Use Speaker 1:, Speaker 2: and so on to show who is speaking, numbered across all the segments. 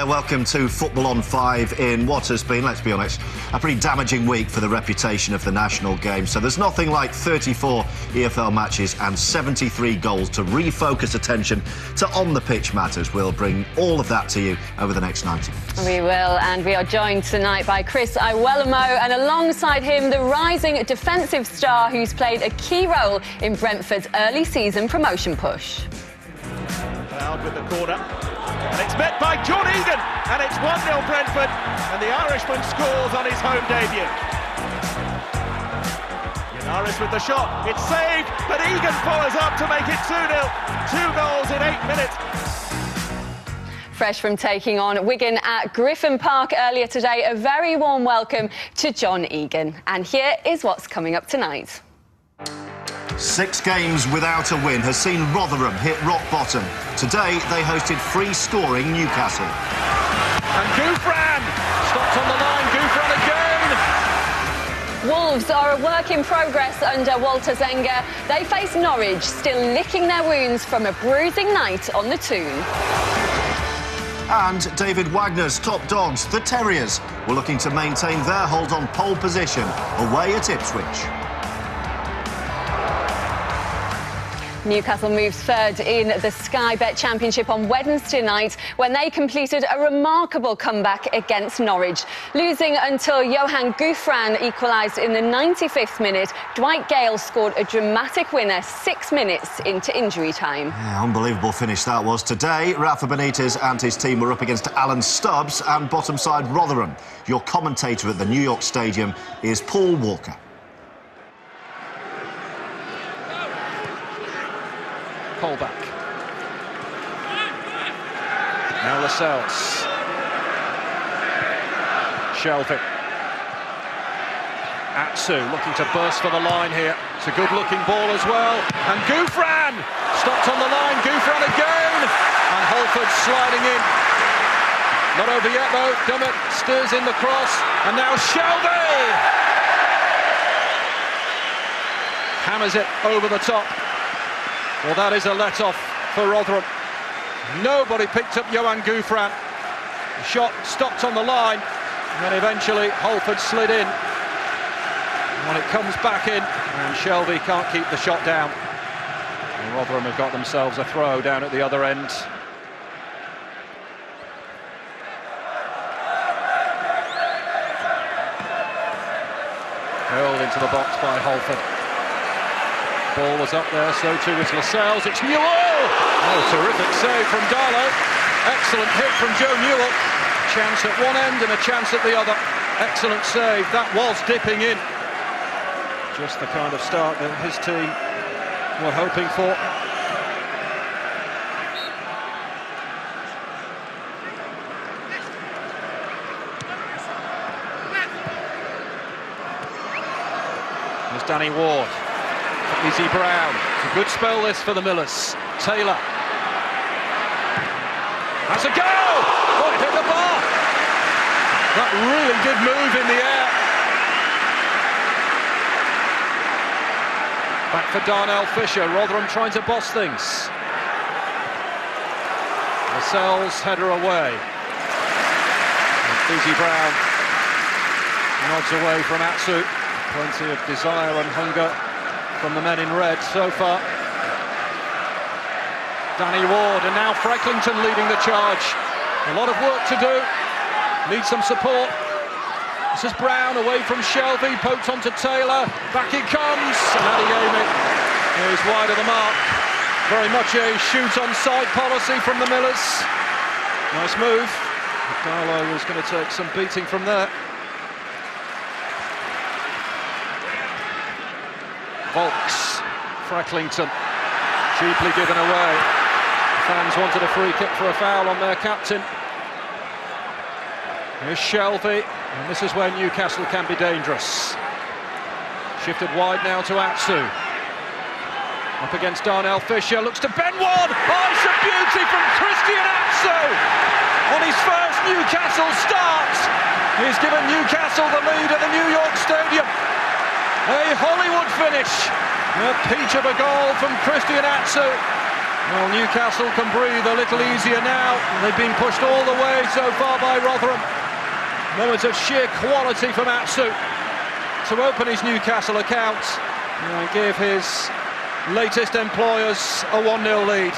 Speaker 1: there, welcome to Football on 5 in what has been, let's be honest, a pretty damaging week for the reputation of the national game. So there's nothing like 34 EFL matches and 73 goals to refocus attention to on-the-pitch matters. We'll bring all of that to you over the next 90 minutes.
Speaker 2: We will, and we are joined tonight by Chris Iwelumo, and alongside him, the rising defensive star who's played a key role in Brentford's early season promotion push.
Speaker 3: Loud with the corner. And it's met by John Egan, and it's 1-0 Brentford, and the Irishman scores on his home debut. Irish with the shot, it's saved, but Egan follows up to make it 2-0. 2 goals in 8 minutes.
Speaker 2: Fresh from taking on Wigan at Griffin Park earlier today, a very warm welcome to John Egan. And here is what's coming up tonight.
Speaker 1: 6 games without a win has seen Rotherham hit rock bottom. Today, they hosted free-scoring Newcastle.
Speaker 3: And Gouffran stopped on the line, Gouffran again.
Speaker 2: Wolves are a work in progress under Walter Zenga. They face Norwich, still licking their wounds from a bruising night on the Toon.
Speaker 1: And David Wagner's top dogs, the Terriers, were looking to maintain their hold on pole position away at Ipswich.
Speaker 2: Newcastle moves third in the Sky Bet Championship on Wednesday night when they completed a remarkable comeback against Norwich. Losing until Johan Gouffran equalised in the 95th minute, Dwight Gale scored a dramatic winner 6 minutes into injury time.
Speaker 1: Yeah, unbelievable finish that was. Today, Rafa Benitez and his team were up against Alan Stubbs and bottom side Rotherham. Your commentator at the New York Stadium is Paul Walker.
Speaker 3: Back. Now Lascelles. Shelvey. Atsu looking to burst for the line here. It's a good-looking ball as well. And Gouffran stopped on the line. Gouffran again. And Holford sliding in. Not over yet though. Dummett steers in the cross. And now Shelvey hammers it over the top. Well, that is a let-off for Rotherham. Nobody picked up Johan Gouffran. The shot stopped on the line, and then eventually Holford slid in. And it comes back in, and Shelvey can't keep the shot down. And Rotherham have got themselves a throw down at the other end. Hurled into the box by Holford. Ball was up there, so too was Lascelles. It's Newell! Oh, terrific save from Darlow. Excellent hit from Joe Newell. Chance at one end and a chance at the other. Excellent save. That was dipping in. Just the kind of start that his team were hoping for. There's Danny Ward. Izzy Brown. It's a good spell this for the Millers. Taylor. That's a go! Oh, it hit the bar! That really did move in the air. Back for Darnell Fisher. Rotherham trying to boss things. Lascelles header away. And Izzy Brown nods away from Atsu. Plenty of desire and hunger from the men in red so far. Danny Ward, and now Frecklington leading the charge. A lot of work to do. Needs some support. This is Brown away from Shelvey, poked onto Taylor. Back he comes, and Adeyemi is wide of the mark. Very much a shoot on side policy from the Millers. Nice move. Darlow was going to take some beating from there. Volks, Frecklington, cheaply given away. Fans wanted a free kick for a foul on their captain. Here's Shelvey, and this is where Newcastle can be dangerous. Shifted wide now to Atsu. Up against Darnell Fisher, looks to Ben Ward. Oh, it's a beauty from Christian Atsu! On his first Newcastle start, he's given Newcastle the lead at the New York Stadium. A Hollywood finish, a peach of a goal from Christian Atsu. Well, Newcastle can breathe a little easier now. They've been pushed all the way so far by Rotherham. Moments of sheer quality from Atsu to open his Newcastle account and give his latest employers a 1-0 lead.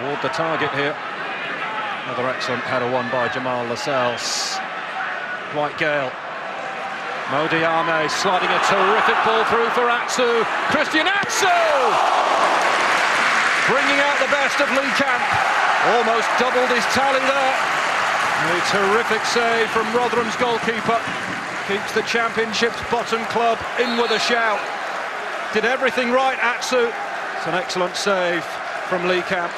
Speaker 3: Ward the target here. Another excellent header won by Jamal Lascelles. Dwight Gale. Modi Ame sliding a terrific ball through for Atsu. Christian Atsu! Bringing out the best of Lee Camp. Almost doubled his tally there. A terrific save from Rotherham's goalkeeper. Keeps the Championship's bottom club in with a shout. Did everything right, Atsu. It's an excellent save from Lee Camp.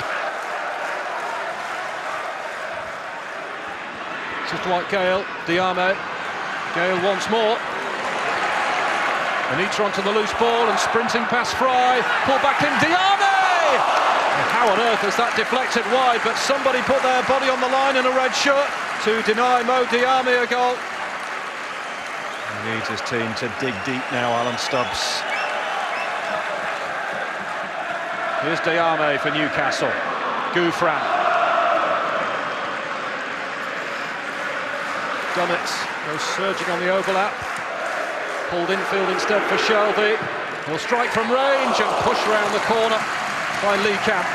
Speaker 3: This is Dwight Gale, Diame. Gale once more. Anita onto the loose ball and sprinting past Fry. Pull back in, Diame! How on earth has that deflected wide? But somebody put their body on the line in a red shirt to deny Mo Diame a goal. He needs his team to dig deep now, Alan Stubbs. Here's Diame for Newcastle. Gouffran. Dummett goes surging on the overlap. Pulled infield instead for Shelby. Will strike from range and push round the corner by Lee Camp.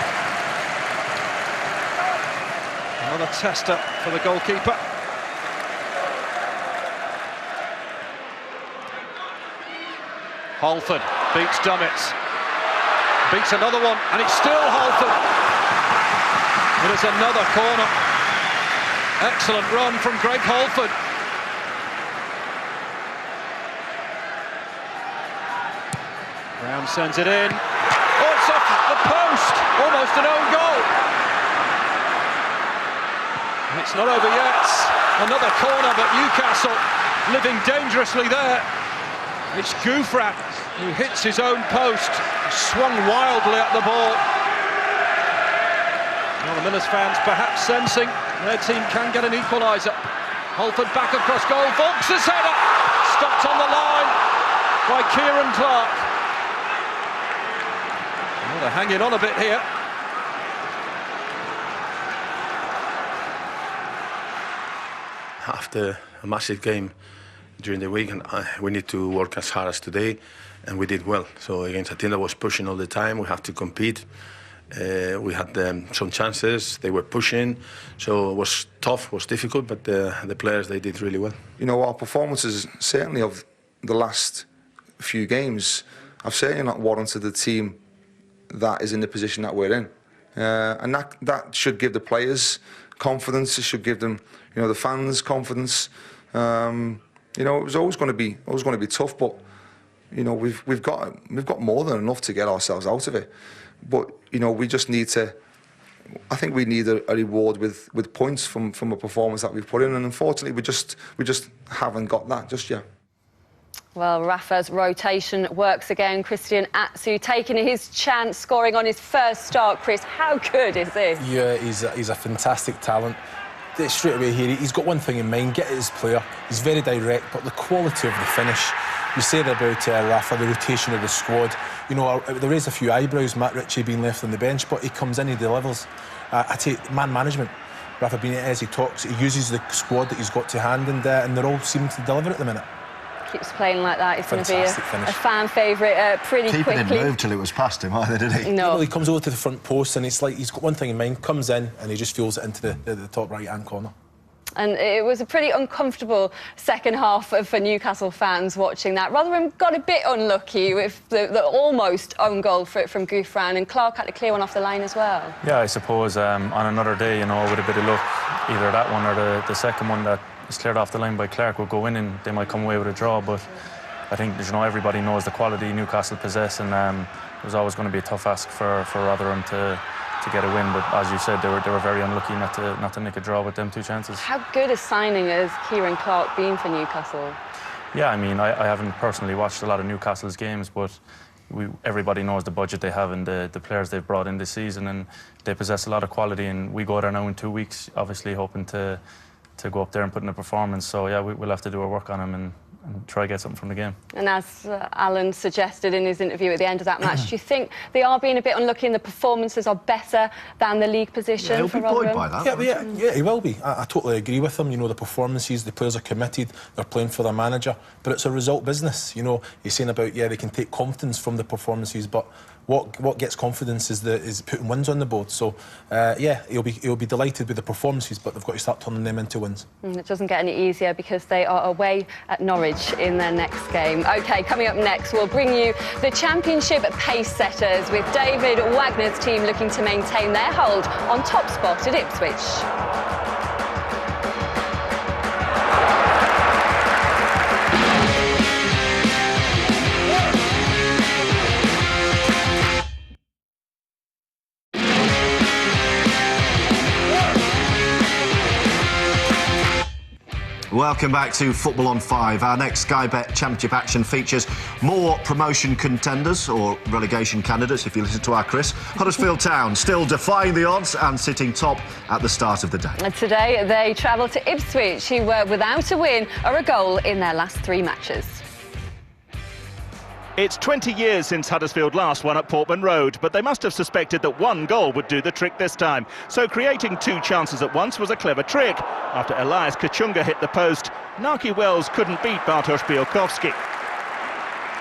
Speaker 3: Another tester for the goalkeeper. Halford beats Dummett. Beats another one, and it's still Halford. It is another corner. Excellent run from Greg Halford. Brown sends it in. Oh, it's off the post! Almost an own goal. And it's not over yet. Another corner, but Newcastle living dangerously there. It's Gouffran who hits his own post. Swung wildly at the ball. Well, the Millers fans perhaps sensing their team can get an equaliser. Halford back across goal. Volks' header stopped on the line by Kieran Clark. Well, they're hanging on a bit here.
Speaker 4: After a massive game during the week, and we need to work as hard as today, and we did well. So against a team that was pushing all the time, we have to compete. We had some chances, they were pushing, so it was tough, it was difficult, but the players, they did really well.
Speaker 5: You know, our performances, certainly of the last few games, have certainly not warranted the team that is in the position that we're in. And that should give the players confidence, it should give them, you know, the fans confidence. You know, it was always going to be tough, but you know, we've got more than enough to get ourselves out of it. But you know, we just need to. I think we need a reward with points from a performance that we've put in, and unfortunately, we just haven't got that just yet.
Speaker 2: Well, Rafa's rotation works again. Christian Atsu taking his chance, scoring on his first start. Chris, how good is this?
Speaker 6: Yeah, he's a fantastic talent. Straight away here, he's got one thing in mind: get at his player. He's very direct, but the quality of the finish. You said about Rafa, the rotation of the squad. You know, there is a few eyebrows, Matt Ritchie being left on the bench, but he comes in, he delivers. I take man management. Rafa Benitez, he talks, he uses the squad that he's got to hand, and they're all seeming to deliver at the minute.
Speaker 2: Keeps playing like that. It's going to be a fan favourite pretty quickly.
Speaker 1: Keeping him moved till it was past him either, did he?
Speaker 2: No.
Speaker 6: Well, he comes over to the front post, and it's like he's got one thing in mind, comes in, and he just feels it into the top right-hand corner.
Speaker 2: And it was a pretty uncomfortable second half for Newcastle fans watching that. Rotherham got a bit unlucky with the almost own goal from Gouffran, and Clark had to clear one off the line as well.
Speaker 7: Yeah, I suppose on another day, you know, with a bit of luck, either that one or the second one that is cleared off the line by Clark will go in, and they might come away with a draw. But I think, you know, everybody knows the quality Newcastle possess, and it was always going to be a tough ask for Rotherham to get a win, but as you said, they were very unlucky not to nick a draw with them two chances.
Speaker 2: How good a signing has Kieran Clark been for Newcastle?
Speaker 7: Yeah, I mean, I haven't personally watched a lot of Newcastle's games, but everybody knows the budget they have and the players they've brought in this season, and they possess a lot of quality, and we go there now in 2 weeks, obviously hoping to to go up there and put in a performance. So yeah, we'll have to do our work on him and try to get something from the game.
Speaker 2: And as Alan suggested in his interview at the end of that match, do you think they are being a bit unlucky and the performances are better than the league position?
Speaker 1: He'll
Speaker 2: for
Speaker 1: be buoyed
Speaker 2: Rotherham?
Speaker 1: by that.
Speaker 6: Yeah, he will be. I totally agree with him. You know, the performances, the players are committed, they're playing for their manager, but it's a result business. You know, he's saying about, yeah, they can take confidence from the performances, but what gets confidence is putting wins on the board. So, yeah, he'll be delighted with the performances, but they've got to start turning them into wins.
Speaker 2: It doesn't get any easier because they are away at Norwich in their next game. OK, coming up next, we'll bring you the Championship pace setters with David Wagner's team looking to maintain their hold on top spot at Ipswich.
Speaker 1: Welcome back to Football on 5. Our next Sky Bet Championship action features more promotion contenders, or relegation candidates, if you listen to our Chris. Huddersfield Town still defying the odds and sitting top at the start of the day.
Speaker 2: And today they travel to Ipswich, who were without a win or a goal in their last 3 matches.
Speaker 8: It's 20 years since Huddersfield last won at Portman Road, but they must have suspected that 1 goal would do the trick this time. So creating 2 chances at once was a clever trick. After Elias Kachunga hit the post, Naki Wells couldn't beat Bartosz Białkowski.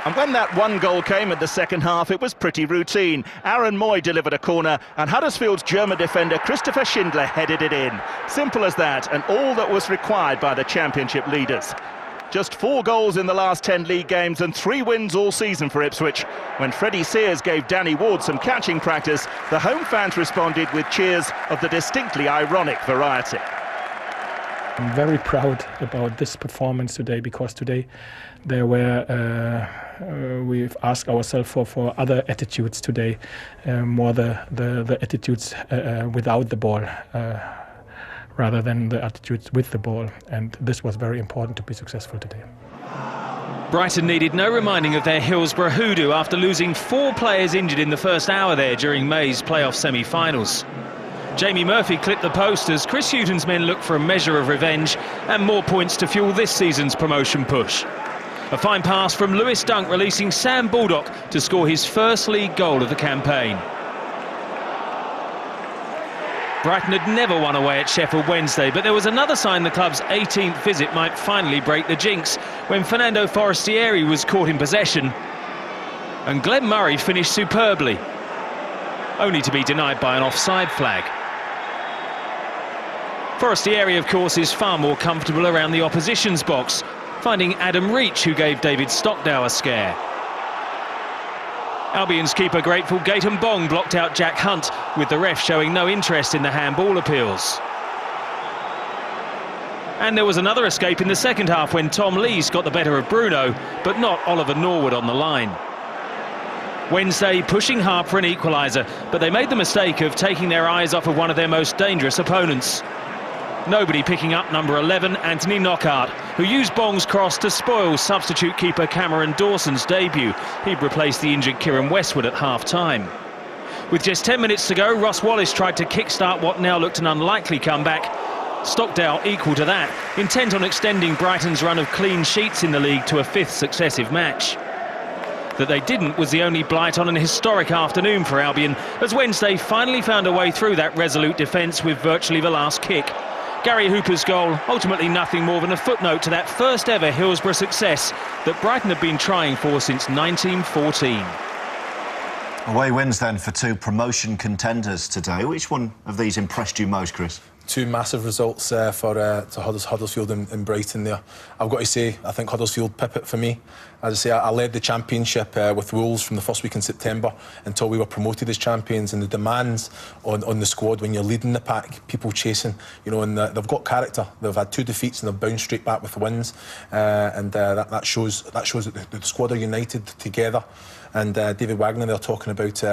Speaker 8: And when that 1 goal came in the second half, it was pretty routine. Aaron Moy delivered a corner, and Huddersfield's German defender Christopher Schindler headed it in. Simple as that, and all that was required by the Championship leaders. Just 4 goals in the last 10 league games and 3 wins all season for Ipswich. When Freddie Sears gave Danny Ward some catching practice, the home fans responded with cheers of the distinctly ironic variety.
Speaker 9: I'm very proud about this performance today, because today there were we've asked ourselves for other attitudes today, more the attitudes without the ball. Rather than the attitudes with the ball, and this was very important to be successful today.
Speaker 10: Brighton needed no reminding of their Hillsborough hoodoo after losing 4 players injured in the first hour there during May's playoff semi-finals. Jamie Murphy clipped the post as Chris Hughton's men looked for a measure of revenge and more points to fuel this season's promotion push. A fine pass from Lewis Dunk releasing Sam Baldock to score his first league goal of the campaign. Brighton had never won away at Sheffield Wednesday, but there was another sign the club's 18th visit might finally break the jinx when Fernando Forestieri was caught in possession. And Glenn Murray finished superbly, only to be denied by an offside flag. Forestieri, of course, is far more comfortable around the opposition's box, finding Adam Reach, who gave David Stockdale a scare. Albion's keeper grateful Gaetan Bong blocked out Jack Hunt, with the ref showing no interest in the handball appeals. And there was another escape in the second half when Tom Lees got the better of Bruno, but not Oliver Norwood on the line. Wednesday pushing hard for an equaliser, but they made the mistake of taking their eyes off of one of their most dangerous opponents. Nobody picking up number 11, Anthony Knockaert, who used Bong's cross to spoil substitute keeper Cameron Dawson's debut. He'd replaced the injured Kieran Westwood at half-time. With just 10 minutes to go, Ross Wallace tried to kick-start what now looked an unlikely comeback. Stockdale equal to that, intent on extending Brighton's run of clean sheets in the league to a 5th successive match. That they didn't was the only blight on an historic afternoon for Albion, as Wednesday finally found a way through that resolute defence with virtually the last kick. Gary Hooper's goal, ultimately nothing more than a footnote to that first ever Hillsborough success that Brighton had been trying for since 1914.
Speaker 1: Away wins then for 2 promotion contenders today. Which one of these impressed you most, Chris?
Speaker 6: 2 massive results for Huddersfield and Brighton there. I've got to say, I think Huddersfield pip it for me. As I say, I led the championship with Wolves from the first week in September until we were promoted as champions, and the demands on the squad when you're leading the pack, people chasing, you know, and they've got character. They've had 2 defeats and they've bounced straight back with wins, that shows that the squad are united together. And David Wagner, they're talking about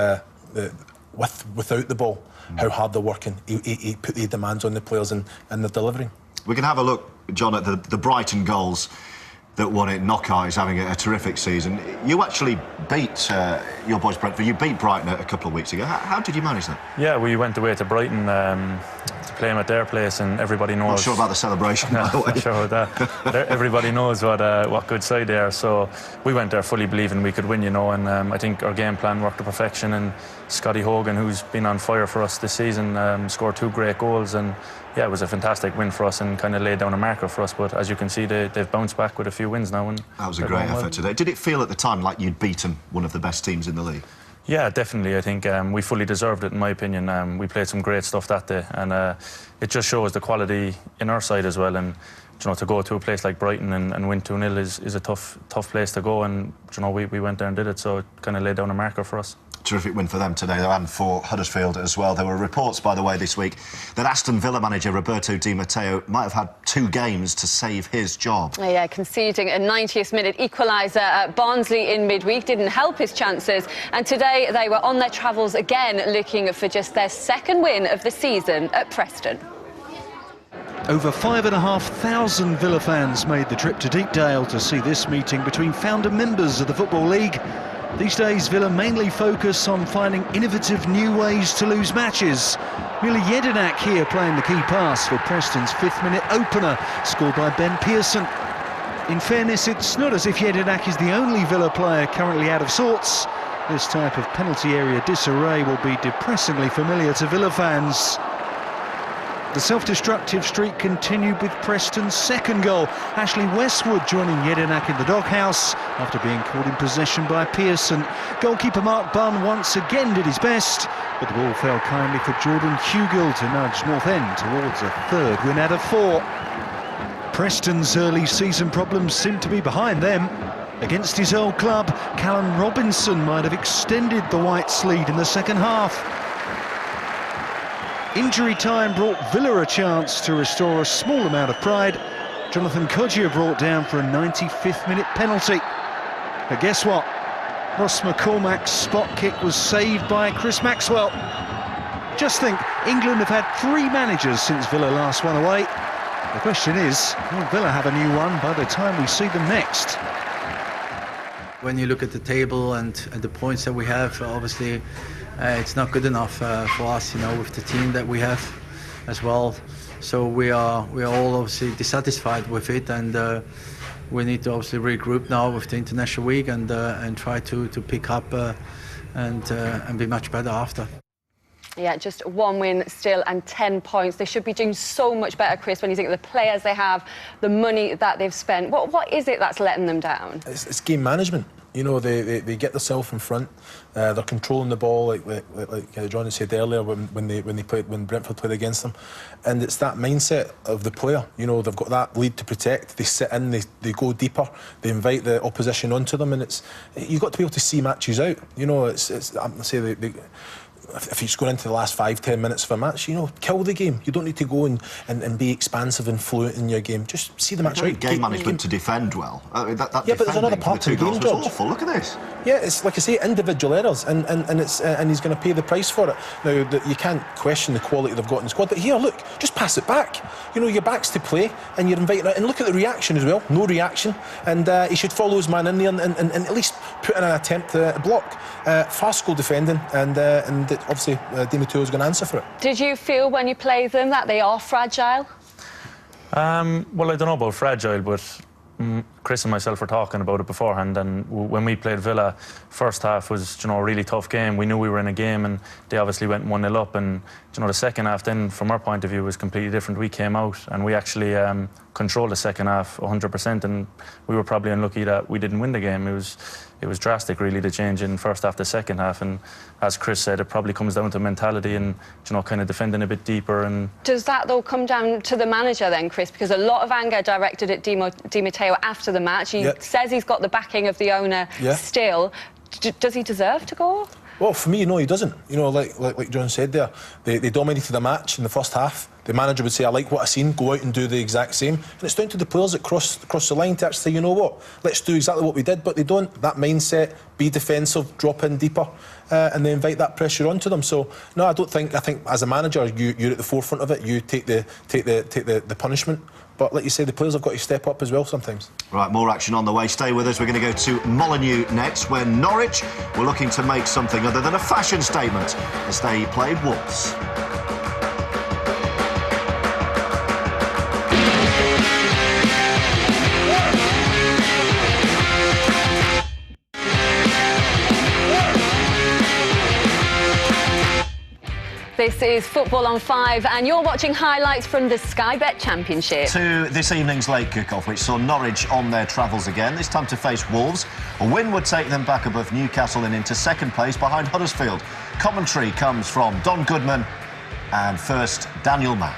Speaker 6: without the ball, how hard they're working. He put the demands on the players and they're delivering.
Speaker 1: We can have a look, John, at the Brighton goals that won it. Knockaert is having a terrific season. You actually beat your boys Brentford. You beat Brighton a couple of weeks ago. How did you manage that?
Speaker 7: Yeah, we went away to Brighton to play them at their place, and everybody knows.
Speaker 1: Not sure about the celebration, by the way.
Speaker 7: Not sure about that. But everybody knows what good side they are. So we went there fully believing we could win, you know. And I think our game plan worked to perfection. And Scotty Hogan, who's been on fire for us this season, scored 2 great goals. And yeah, it was a fantastic win for us and kind of laid down a marker for us. But as you can see, they've bounced back with a few wins now. And
Speaker 1: that was a great effort today. Did it feel at the time like you'd beaten one of the best teams in the league?
Speaker 7: Yeah, definitely. I think we fully deserved it, in my opinion. We played some great stuff that day, and it just shows the quality in our side as well. And you know, to go to a place like Brighton and win 2-0 is a tough place to go. And you know, we went there and did it, so it kind of laid down a marker for us.
Speaker 1: Terrific win for them today, and for Huddersfield as well. There were reports, by the way, this week that Aston Villa manager Roberto Di Matteo might have had 2 games to save his job.
Speaker 2: Yeah, conceding a 90th minute equaliser at Barnsley in midweek didn't help his chances, and today they were on their travels again, looking for just their 2nd win of the season at Preston.
Speaker 11: Over 5,500 Villa fans made the trip to Deepdale to see this meeting between founder members of the Football League. These days, Villa mainly focus on finding innovative new ways to lose matches. Mila Jedinak here playing the key pass for Preston's 5th-minute opener, scored by Ben Pearson. In fairness, it's not as if Jedinak is the only Villa player currently out of sorts. This type of penalty area disarray will be depressingly familiar to Villa fans. The self-destructive streak continued with Preston's 2nd goal. Ashley Westwood joining Jedinak in the doghouse after being caught in possession by Pearson. Goalkeeper Mark Bunn once again did his best, but the ball fell kindly for Jordan Hugill to nudge North End towards a 3rd win out of 4. Preston's early season problems seem to be behind them. Against his old club, Callum Robinson might have extended the Whites' lead in the 2nd half. Injury time brought Villa a chance to restore a small amount of pride. Jonathan Kodjia brought down for a 95th minute penalty. But guess what? Ross McCormack's spot kick was saved by Chris Maxwell. Just think, England have had 3 managers since Villa last won away. The question is, will Villa have a new one by the time we see them next?
Speaker 12: When you look at the table and the points that we have, obviously it's not good enough for us, you know, with the team that we have as well. So we are all obviously dissatisfied with it, and we need to obviously regroup now with the international week and try to pick up and be much better after.
Speaker 2: Yeah, just 1 win still and 10 points. They should be doing so much better, Chris, when you think of the players they have, the money that they've spent. What is it that's letting them down?
Speaker 6: It's game management. You know, they get themselves in front. They're controlling the ball, like Johnny said earlier when Brentford played against them, and it's that mindset of the player. You know, they've got that lead to protect. They sit in, they go deeper, they invite the opposition onto them, and you've got to be able to see matches out. You know, I'm gonna say if you're going into the last 5-10 minutes of a match, you know, kill the game. You don't need to go and be expansive and fluent in your game. Just see the match right.
Speaker 1: Game management to defend well. That
Speaker 6: yeah, but there's another part of the game, George.
Speaker 1: Awful. Look at this.
Speaker 6: Yeah, it's like I say, individual errors, and he's going to pay the price for it. Now, you can't question the quality they've got in the squad, but here, look, just pass it back. You know, your back's to play, and you're inviting it. And look at the reaction as well. No reaction, and he should follow his man in there and at least put in an attempt to block. Fast goal defending, and obviously Di Matteo is going to answer for it.
Speaker 2: Did you feel when you play them that they are fragile?
Speaker 7: Well, I don't know about fragile, but Chris and myself were talking about it beforehand, and when we played Villa, first half was, you know, a really tough game. We knew we were in a game, and they obviously went 1-0 up, and you know, the second half then, from our point of view, was completely different. We came out and we actually controlled the second half 100%, and we were probably unlucky that we didn't win the game. It was drastic, really, the change in first half to second half, and as Chris said, it probably comes down to mentality and, you know, kind of defending a bit deeper. And
Speaker 2: does that though come down to the manager then, Chris? Because a lot of anger directed at Di Matteo after the match. He says he's got the backing of the owner still. Does he deserve to go?
Speaker 6: Well, for me, no, he doesn't. You know, like John said there, they dominated the match in the first half. The manager would say, I like what I've seen, go out and do the exact same. And it's down to the players that cross the line to actually say, you know what, let's do exactly what we did, but they don't. That mindset, be defensive, drop in deeper, and they invite that pressure onto them. So, no, I think as a manager, you're at the forefront of it. You take the punishment. But like you say, the players have got to step up as well sometimes.
Speaker 1: Right, more action on the way. Stay with us. We're going to go to Molineux next, where Norwich were looking to make something other than a fashion statement as they played Wolves.
Speaker 2: This is Football on 5 and you're watching highlights from the Sky Bet Championship.
Speaker 1: To this evening's late kick-off, which saw Norwich on their travels again, this time to face Wolves. A win would take them back above Newcastle and into second place behind Huddersfield. Commentary comes from Don Goodman and first Daniel Mann.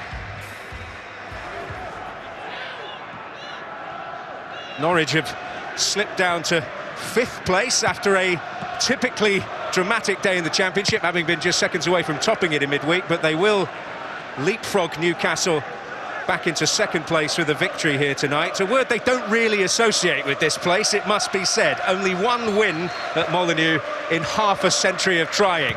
Speaker 13: Norwich have slipped down to 5th place after a typically dramatic day in the Championship, having been just seconds away from topping it in midweek, but they will leapfrog Newcastle back into 2nd place with a victory here tonight. It's a word they don't really associate with this place, it must be said. Only one win at Molineux in half a century of trying.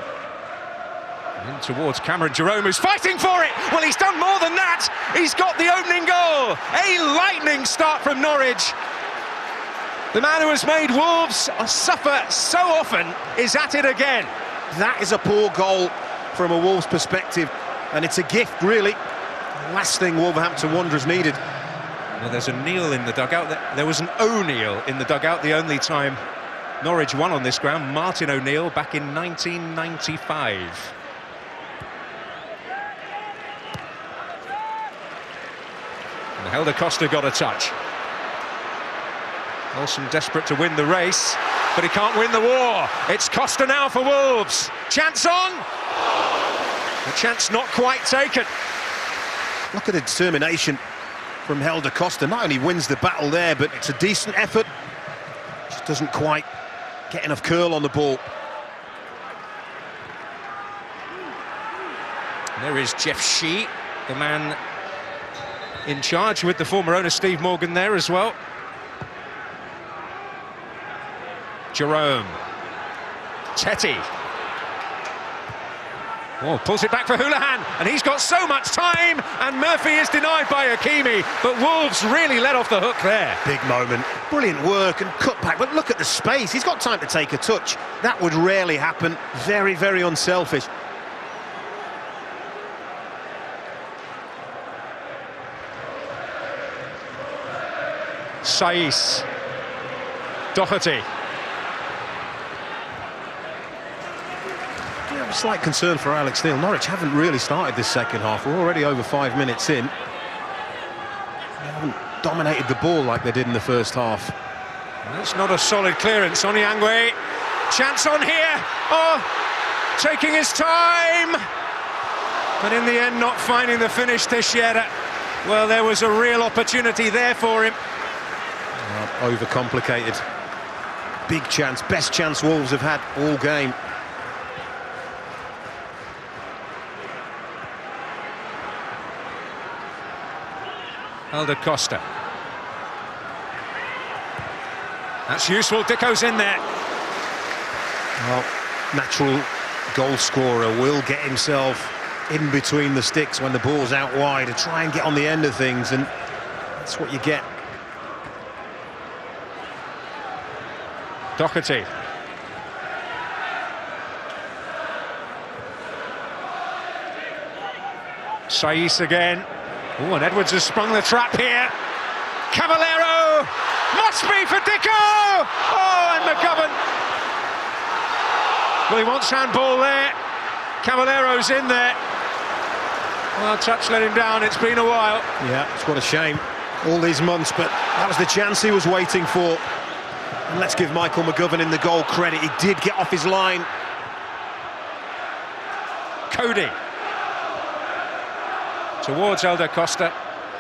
Speaker 13: And towards Cameron Jerome, who's fighting for it. Well, he's done more than that. He's got the opening goal. A lightning start from Norwich. The man who has made Wolves suffer so often is at it again.
Speaker 14: That is a poor goal from a Wolves perspective, and it's a gift, really. Last thing Wolverhampton Wanderers needed.
Speaker 13: Well, there's a kneel in the dugout. There was an O'Neill in the dugout the only time Norwich won on this ground. Martin O'Neill back in 1995. And Helder Costa got a touch. Olsen desperate to win the race, but he can't win the war. It's Costa now for Wolves. Chance on. The chance not quite taken.
Speaker 14: Look at the determination from Helder Costa. Not only wins the battle there, but it's a decent effort. Just doesn't quite get enough curl on the ball.
Speaker 13: And there is Jeff Shee, the man in charge, with the former owner Steve Morgan there as well. Jerome. Tetty. Oh, pulls it back for Houlihan, and he's got so much time, and Murphy is denied by Hakimi, but Wolves really let off the hook there.
Speaker 14: Big moment, brilliant work and cut back, but look at the space. He's got time to take a touch. That would rarely happen. Very, very unselfish.
Speaker 13: Saiss. Doherty.
Speaker 14: Slight concern for Alex Neil. Norwich haven't really started this second half. We're already over 5 minutes in. They haven't dominated the ball like they did in the first half.
Speaker 13: That's not a solid clearance. Onyangwe. Chance on here. Oh, taking his time. But in the end, not finding the finish, Teixeira. Well, there was a real opportunity there for him.
Speaker 14: Overcomplicated. Big chance, best chance Wolves have had all game.
Speaker 13: Helder Costa. That's useful. Dicko's in there.
Speaker 14: Well, natural goal scorer will get himself in between the sticks when the ball's out wide to try and get on the end of things, and that's what you get.
Speaker 13: Doherty. Saiss again. Oh, and Edwards has sprung the trap here. Cavallero! Must be for Dicko! Oh, and McGovern. Well, he wants handball there. Cavallero's in there. Well, touch let him down. It's been a while.
Speaker 14: Yeah, it's what a shame. All these months, but that was the chance he was waiting for. And let's give Michael McGovern in the goal credit. He did get off his line.
Speaker 13: Cody. Towards Helder Costa.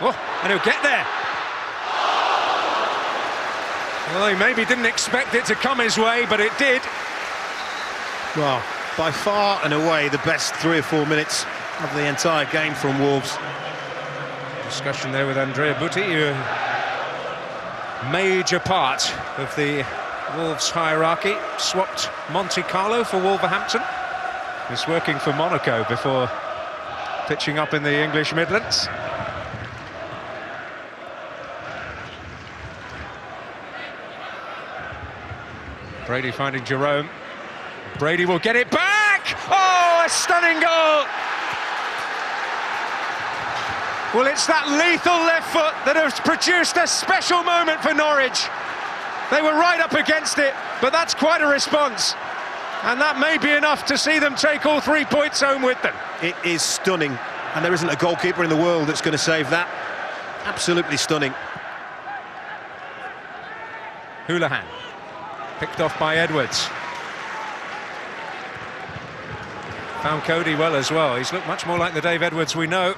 Speaker 13: Oh, and he'll get there. Well, he maybe didn't expect it to come his way, but it did.
Speaker 14: Well, by far and away the best 3 or 4 minutes of the entire game from Wolves.
Speaker 13: Discussion there with Andrea Butti, a major part of the Wolves hierarchy. Swapped Monte Carlo for Wolverhampton. Was working for Monaco before pitching up in the English Midlands. Brady finding Jerome. Brady will get it back! Oh, a stunning goal! Well, it's that lethal left foot that has produced a special moment for Norwich. They were right up against it, but that's quite a response. And that may be enough to see them take all 3 points home with them.
Speaker 14: It is stunning, and there isn't a goalkeeper in the world that's going to save that. Absolutely stunning.
Speaker 13: Houlihan, picked off by Edwards. Found Cody well as well. He's looked much more like the Dave Edwards we know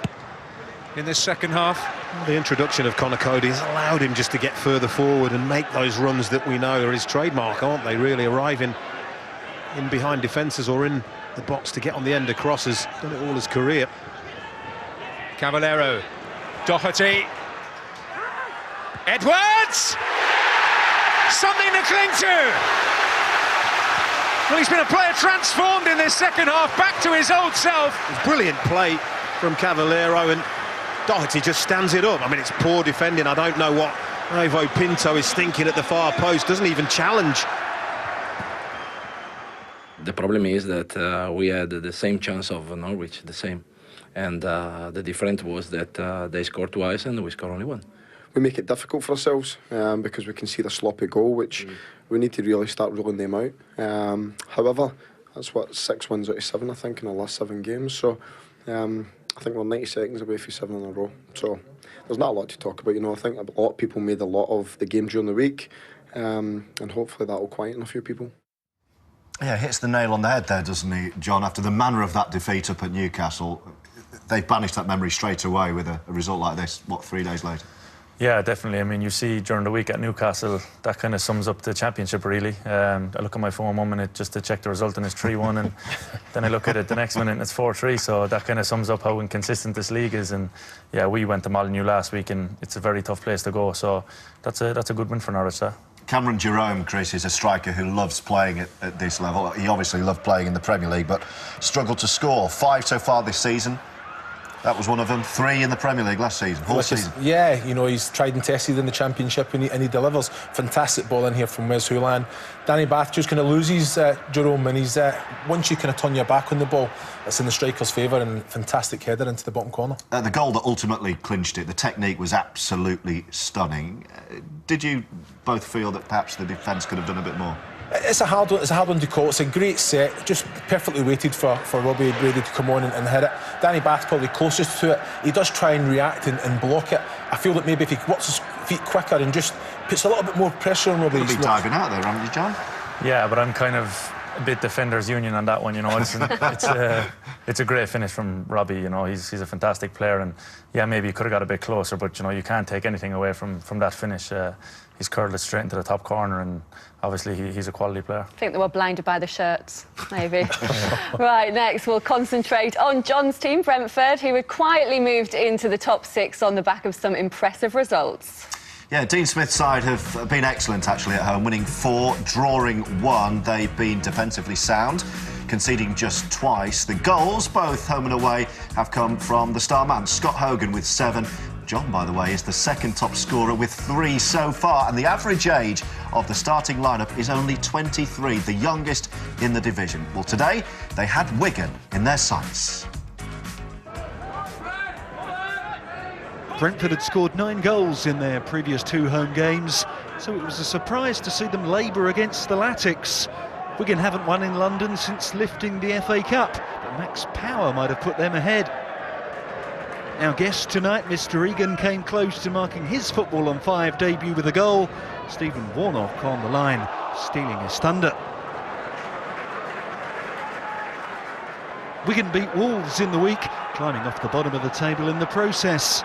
Speaker 13: in this second half.
Speaker 14: The introduction of Conor Cody has allowed him just to get further forward and make those runs that we know are his trademark, aren't they? Really arriving in behind defences or in the box to get on the end of crosses. Done it all his career.
Speaker 13: Cavallero, Doherty, Edwards! Something to cling to! Well, he's been a player transformed in this second half, back to his old self.
Speaker 14: Brilliant play from Cavallero, and Doherty just stands it up. I mean, it's poor defending. I don't know what Ivo Pinto is thinking at the far post. Doesn't even challenge.
Speaker 15: The problem is that we had the same chance of Norwich, the same. And the difference was that they scored twice and we scored only one.
Speaker 16: We make it difficult for ourselves because we can see the sloppy goal, which we need to really start ruling them out. However, that's what, 6 wins out of 7, I think, in the last 7 games. So I think we're 90 seconds away from 7 in a row. So there's not a lot to talk about. You know, I think a lot of people made a lot of the game during the week, and hopefully that will quieten a few people.
Speaker 1: Yeah, hits the nail on the head there, doesn't he, John? After the manner of that defeat up at Newcastle, they've banished that memory straight away with a result like this, what, 3 days later?
Speaker 7: Yeah, definitely. I mean, you see during the week at Newcastle, that kind of sums up the championship, really. I look at my phone 1 minute just to check the result and it's 3-1, and then I look at it the next minute and it's 4-3, so that kind of sums up how inconsistent this league is. And yeah, we went to Molyneux last week and it's a very tough place to go, so that's a good win for Norwich there.
Speaker 1: Cameron Jerome, Chris, is a striker who loves playing at this level. He obviously loved playing in the Premier League, but struggled to score. 5 so far this season. That was one of them. 3 in the Premier League last season, whole season.
Speaker 6: Yeah, you know, he's tried and tested in the Championship and he delivers. Fantastic ball in here from Wes Houlihan. Danny Batth just kind of loses Jerome, and he's once you kind of turn your back on the ball, it's in the striker's favour, and fantastic header into the bottom corner.
Speaker 1: The goal that ultimately clinched it, the technique was absolutely stunning. Did you both feel that perhaps the defence could have done a bit more?
Speaker 6: It's a hard one to call. It's a great set, just perfectly weighted for Robbie Brady to come on and hit it. Danny Bath probably closest to it. He does try and react and block it. I feel that maybe if he works his feet quicker and just puts a little bit more pressure on Robbie.
Speaker 1: He'll be diving out there, haven't you, John?
Speaker 7: Yeah, but I'm kind of a bit defenders union on that one, you know. It's a great finish from Robbie, you know. He's a fantastic player, and yeah, maybe he could have got a bit closer, but you know, you can't take anything away from that finish. He's curled it straight into the top corner, and obviously he's a quality player.
Speaker 2: I think they were blinded by the shirts, maybe. Right, next we'll concentrate on John's team, Brentford, who had quietly moved into the top 6 on the back of some impressive results.
Speaker 1: Yeah, Dean Smith's side have been excellent, actually, at home, winning 4, drawing 1. They've been defensively sound, conceding just twice. The goals, both home and away, have come from the star man, Scott Hogan, with 7. John, by the way, is the second top scorer with 3 so far, and the average age of the starting lineup is only 23, the youngest in the division. Well, today, they had Wigan in their sights.
Speaker 11: Brentford had scored 9 goals in their previous 2 home games, so it was a surprise to see them labour against the Latics. Wigan haven't won in London since lifting the FA Cup, but Max Power might have put them ahead. Our guest tonight, Mr. Egan, came close to marking his football on 5 debut with a goal. Stephen Warnock on the line, stealing his thunder. Wigan beat Wolves in the week, climbing off the bottom of the table in the process.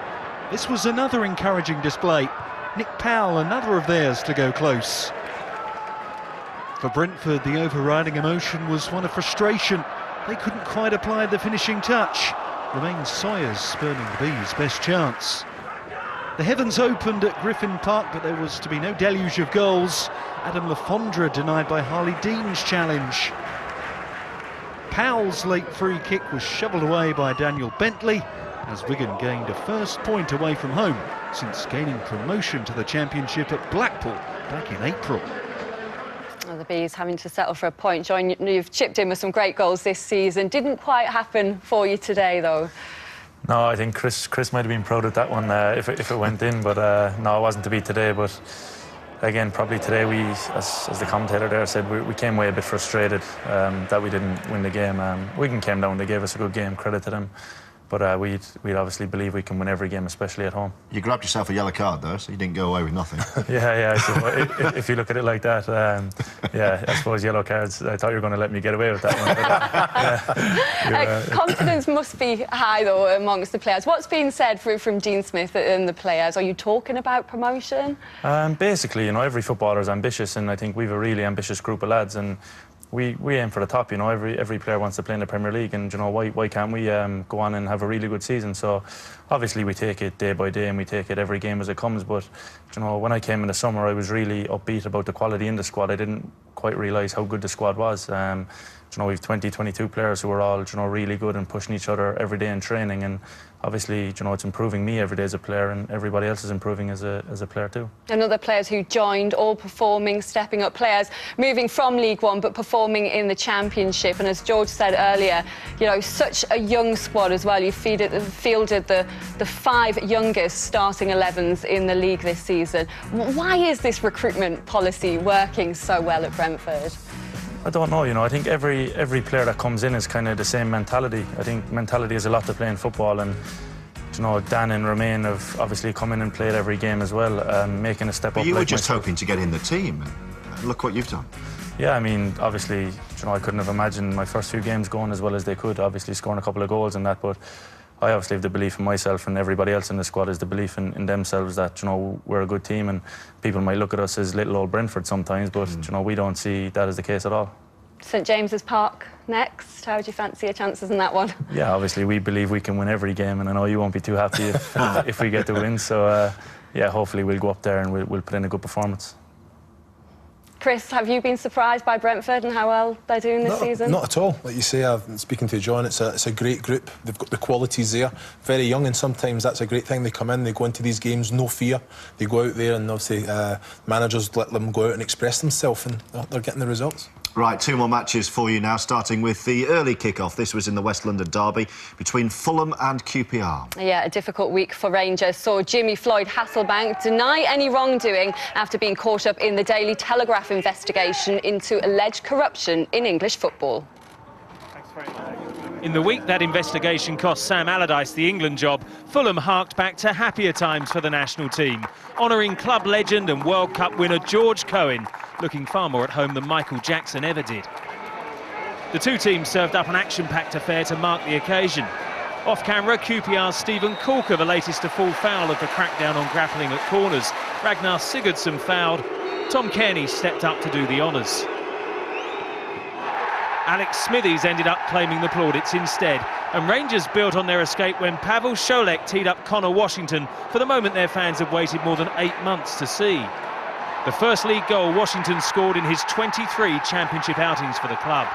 Speaker 11: This was another encouraging display. Nick Powell, another of theirs to go close. For Brentford, the overriding emotion was one of frustration. They couldn't quite apply the finishing touch. Romain Sawyers spurning the Bees' best chance. The heavens opened at Griffin Park, but there was to be no deluge of goals. Adam Lafondra denied by Harley Dean's challenge. Powell's late free kick was shovelled away by Daniel Bentley, as Wigan gained a first point away from home since gaining promotion to the Championship at Blackpool back in April.
Speaker 2: Well, the Bees having to settle for a point. John, you've chipped in with some great goals this season. Didn't quite happen for you today, though.
Speaker 7: No, I think Chris might have been proud of that one if it went in, but no, it wasn't to be today. But Again, probably today we, as the commentator there said, we came away a bit frustrated that we didn't win the game. Wigan came down, they gave us a good game, credit to them. But we'd obviously believe we can win every game, especially at home.
Speaker 1: You grabbed yourself a yellow card, though, so you didn't go away with nothing.
Speaker 7: Yeah. So if you look at it like that, yeah, I suppose yellow cards, I thought you were going to let me get away with that one.
Speaker 2: Confidence must be high, though, amongst the players. What's being said from Dean Smith and the players? Are you talking about promotion?
Speaker 7: Basically, every footballer is ambitious, and I think we've a really ambitious group of lads, and we aim for the top. Every player wants to play in the Premier League, and why can't we go on and have a really good season? So obviously we take it day by day and we take it every game as it comes, but when I came in the summer I was really upbeat about the quality in the squad. I didn't quite realise how good the squad was. We've 22 players who are all really good and pushing each other every day in training, and obviously it's improving me every day as a player, and everybody else is improving as a player too.
Speaker 2: And other players who joined, all performing, stepping up, players moving from League One but performing in the Championship. And as George said earlier, such a young squad as well. You fielded the 5 youngest starting 11s in the league this season. Why is this recruitment policy working so well at Brentford?
Speaker 7: I don't know, I think every player that comes in is kind of the same mentality. I think mentality is a lot to play in football, and Dan and Romain have obviously come in and played every game as well, making a step up.
Speaker 1: But you were just hoping to get in the team, and look what you've done.
Speaker 7: Yeah, I mean, obviously, I couldn't have imagined my first few games going as well as they could, obviously scoring a couple of goals and that, but I obviously have the belief in myself, and everybody else in the squad has the belief in themselves that, we're a good team, and people might look at us as little old Brentford sometimes, but, we don't see that as the case at all.
Speaker 2: St James's Park next. How do you fancy your chances in that one?
Speaker 7: Yeah, obviously we believe we can win every game, and I know you won't be too happy if we get the win, so yeah, hopefully we'll go up there and we'll put in a good performance.
Speaker 2: Chris, have you been surprised by Brentford and how well they're doing this season?
Speaker 6: Not at all. Like you say, I'm speaking to John, it's a great group. They've got the qualities there. Very young, and sometimes that's a great thing. They come in, they go into these games, no fear. They go out there, and obviously managers let them go out and express themselves, and they're getting the results.
Speaker 1: Right, 2 more matches for you now, starting with the early kick-off. This was in the West London derby between Fulham and QPR.
Speaker 2: Yeah, a difficult week for Rangers saw Jimmy Floyd Hasselbank deny any wrongdoing after being caught up in the Daily Telegraph investigation into alleged corruption in English football.
Speaker 10: In the week that investigation cost Sam Allardyce the England job, Fulham harked back to happier times for the national team, honouring club legend and World Cup winner George Cohen, looking far more at home than Michael Jackson ever did. The two teams served up an action-packed affair to mark the occasion. Off-camera, QPR's Stephen Corker, the latest to fall foul of the crackdown on grappling at corners. Ragnar Sigurdsson fouled. Tom Kearney stepped up to do the honours. Alex Smithies ended up claiming the plaudits instead, and Rangers built on their escape when Pavel Scholek teed up Connor Washington for the moment their fans have waited more than 8 months to see. The first league goal Washington scored in his 23 championship outings for the club.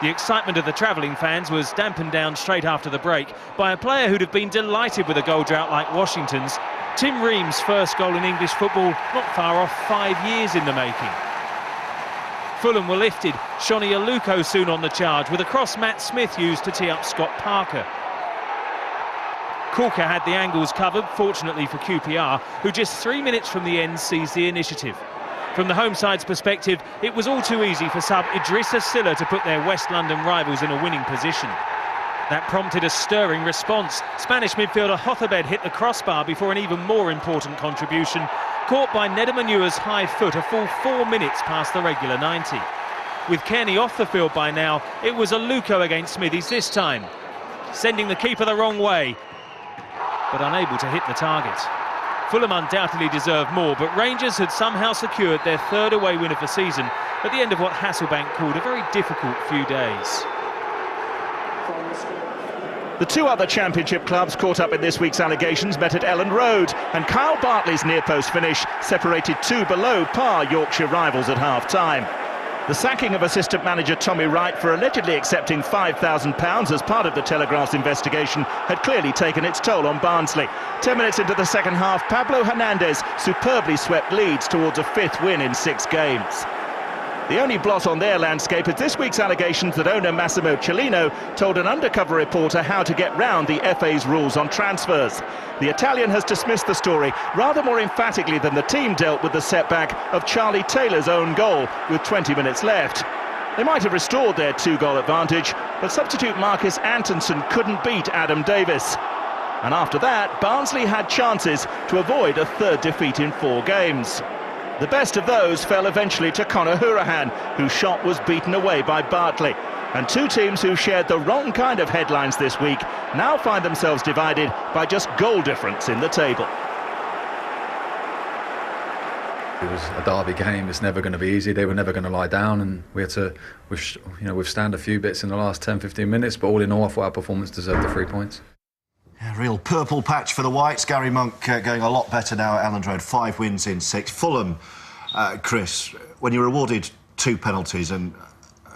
Speaker 10: The excitement of the travelling fans was dampened down straight after the break by a player who'd have been delighted with a goal drought like Washington's. Tim Ream's first goal in English football, not far off 5 years in the making. Fulham were lifted. Shoni Aluko soon on the charge, with a cross Matt Smith used to tee up Scott Parker. Corker had the angles covered, fortunately for QPR, who just 3 minutes from the end seized the initiative. From the home side's perspective, it was all too easy for sub Idrissa Silla to put their West London rivals in a winning position. That prompted a stirring response. Spanish midfielder Hothabed hit the crossbar before an even more important contribution, caught by Nedamanua's high foot a full 4 minutes past the regular 90. With Kearney off the field by now, it was Aluko against Smithies this time, sending the keeper the wrong way, but unable to hit the target. Fulham undoubtedly deserved more, but Rangers had somehow secured their 3rd away win of the season at the end of what Hasselbank called a very difficult few days.
Speaker 8: The 2 other championship clubs caught up in this week's allegations met at Elland Road, and Kyle Bartley's near-post finish separated 2 below par Yorkshire rivals at half-time. The sacking of assistant manager Tommy Wright for allegedly accepting £5,000 as part of the Telegraph's investigation had clearly taken its toll on Barnsley. 10 minutes into the second half, Pablo Hernandez superbly swept Leeds towards a 5th win in 6 games. The only blot on their landscape is this week's allegations that owner Massimo Cellino told an undercover reporter how to get round the FA's rules on transfers. The Italian has dismissed the story rather more emphatically than the team dealt with the setback of Charlie Taylor's own goal with 20 minutes left. They might have restored their 2-goal advantage, but substitute Marcus Antonsen couldn't beat Adam Davis. And after that, Barnsley had chances to avoid a third defeat in 4 games. The best of those fell eventually to Conor Hourihane, whose shot was beaten away by Bartley. And two teams who shared the wrong kind of headlines this week now find themselves divided by just goal difference in the table.
Speaker 17: It was a derby game. It's never going to be easy. They were never going to lie down, and we had to withstand a few bits in the last 10-15 minutes, but all in all I thought our performance deserved the 3 points.
Speaker 1: A real purple patch for the Whites. Gary Monk going a lot better now at Elland Road. 5 wins in 6. Fulham, Chris, when you're awarded 2 penalties and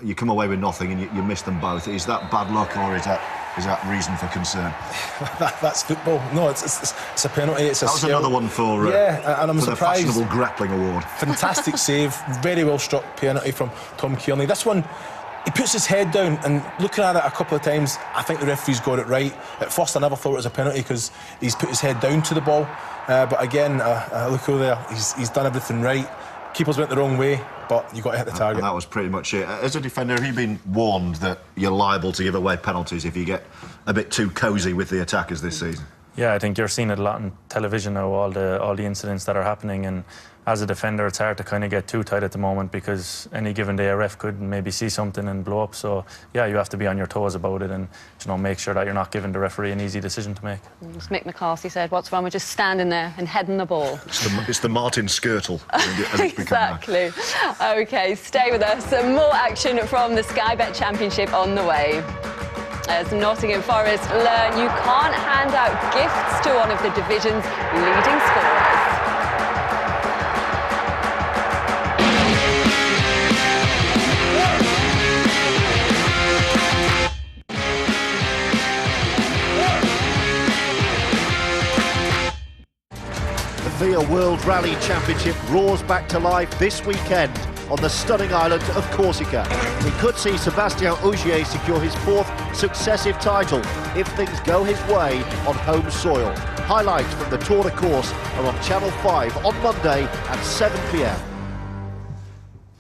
Speaker 1: you come away with nothing and you miss them both, is that bad luck or is that reason for concern?
Speaker 6: That's football. No, it's a penalty. It's a
Speaker 1: that was
Speaker 6: skill.
Speaker 1: Another one for
Speaker 6: and I'm
Speaker 1: for
Speaker 6: surprised.
Speaker 1: The Fashionable Grappling Award.
Speaker 6: Fantastic save, very well struck penalty from Tom Kearney. This one, he puts his head down, and looking at it a couple of times, I think the referee's got it right. At first I never thought it was a penalty because he's put his head down to the ball, but again, look over there, he's done everything right. Keepers went the wrong way, but you've got to hit the target.
Speaker 1: And that was pretty much it. As a defender, have you been warned that you're liable to give away penalties if you get a bit too cosy with the attackers this season?
Speaker 7: Yeah, I think you're seeing it a lot on television now, all the incidents that are happening, and as a defender it's hard to kind of get too tight at the moment because any given day a ref could maybe see something and blow up. So yeah, you have to be on your toes about it and make sure that you're not giving the referee an easy decision to make.
Speaker 2: As Mick McCarthy said, what's wrong with just standing there and heading the ball?
Speaker 1: It's the Martin Skirtle.
Speaker 2: Exactly. OK, stay with us. More action from the Sky Bet Championship on the way. As Nottingham Forest learn you can't hand out gifts to one of the division's leading scorers.
Speaker 18: The FIA World Rally Championship roars back to life this weekend on the stunning island of Corsica. We could see Sébastien Ogier secure his 4th successive title if things go his way on home soil. Highlights from the Tour de Corse are on Channel 5 on Monday at 7 p.m.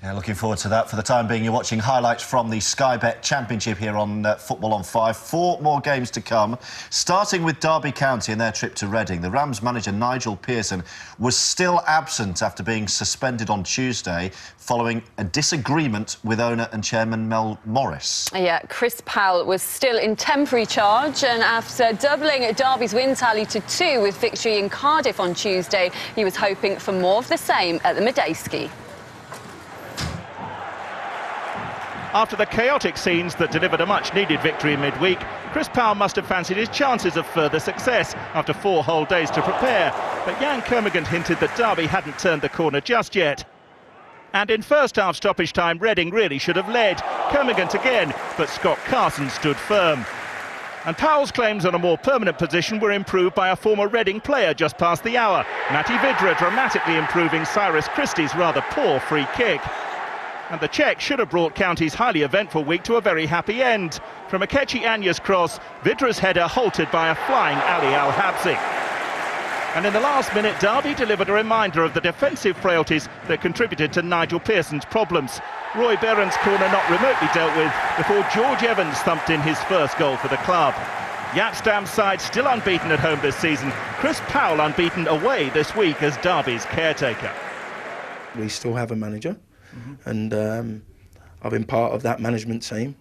Speaker 1: Yeah, looking forward to that. For the time being, you're watching highlights from the Sky Bet Championship here on Football on 5. 4 more games to come, starting with Derby County and their trip to Reading. The Rams manager Nigel Pearson was still absent after being suspended on Tuesday following a disagreement with owner and chairman Mel Morris.
Speaker 2: Yeah, Chris Powell was still in temporary charge, and after doubling Derby's win tally to 2 with victory in Cardiff on Tuesday, he was hoping for more of the same at the Medeski.
Speaker 8: After the chaotic scenes that delivered a much-needed victory in midweek, Chris Powell must have fancied his chances of further success after 4 whole days to prepare. But Jan Kermorgant hinted that Derby hadn't turned the corner just yet. And in first-half stoppage time, Reading really should have led. Kermorgant again, but Scott Carson stood firm. And Powell's claims on a more permanent position were improved by a former Reading player just past the hour. Matty Vidra dramatically improving Cyrus Christie's rather poor free kick. And the Czech should have brought County's highly eventful week to a very happy end. From Akechi Anya's cross, Vidra's header halted by a flying Ali Al-Habsi. And in the last minute, Derby delivered a reminder of the defensive frailties that contributed to Nigel Pearson's problems. Roy Berran's corner not remotely dealt with before George Evans thumped in his first goal for the club. Yapstam's side still unbeaten at home this season. Chris Powell unbeaten away this week as Derby's caretaker.
Speaker 19: We still have a manager. And I've been part of that management team,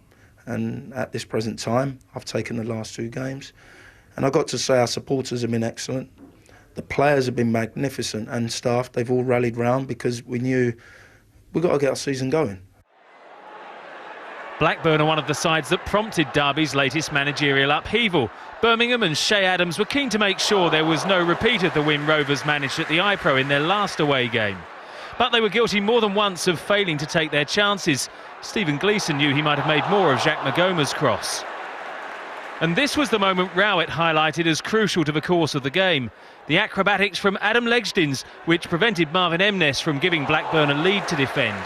Speaker 19: and at this present time I've taken the last 2 games, and I've got to say our supporters have been excellent, the players have been magnificent, and staff, they've all rallied round because we knew we've got to get our season going.
Speaker 10: Blackburn are one of the sides that prompted Derby's latest managerial upheaval. Birmingham and Shay Adams were keen to make sure there was no repeat of the win Rovers managed at the iPro in their last away game. But they were guilty more than once of failing to take their chances. Stephen Gleeson knew he might have made more of Jacques Magoma's cross. And this was the moment Rowett highlighted as crucial to the course of the game. The acrobatics from Adam Legzdins, which prevented Marvin Emnes from giving Blackburn a lead to defend.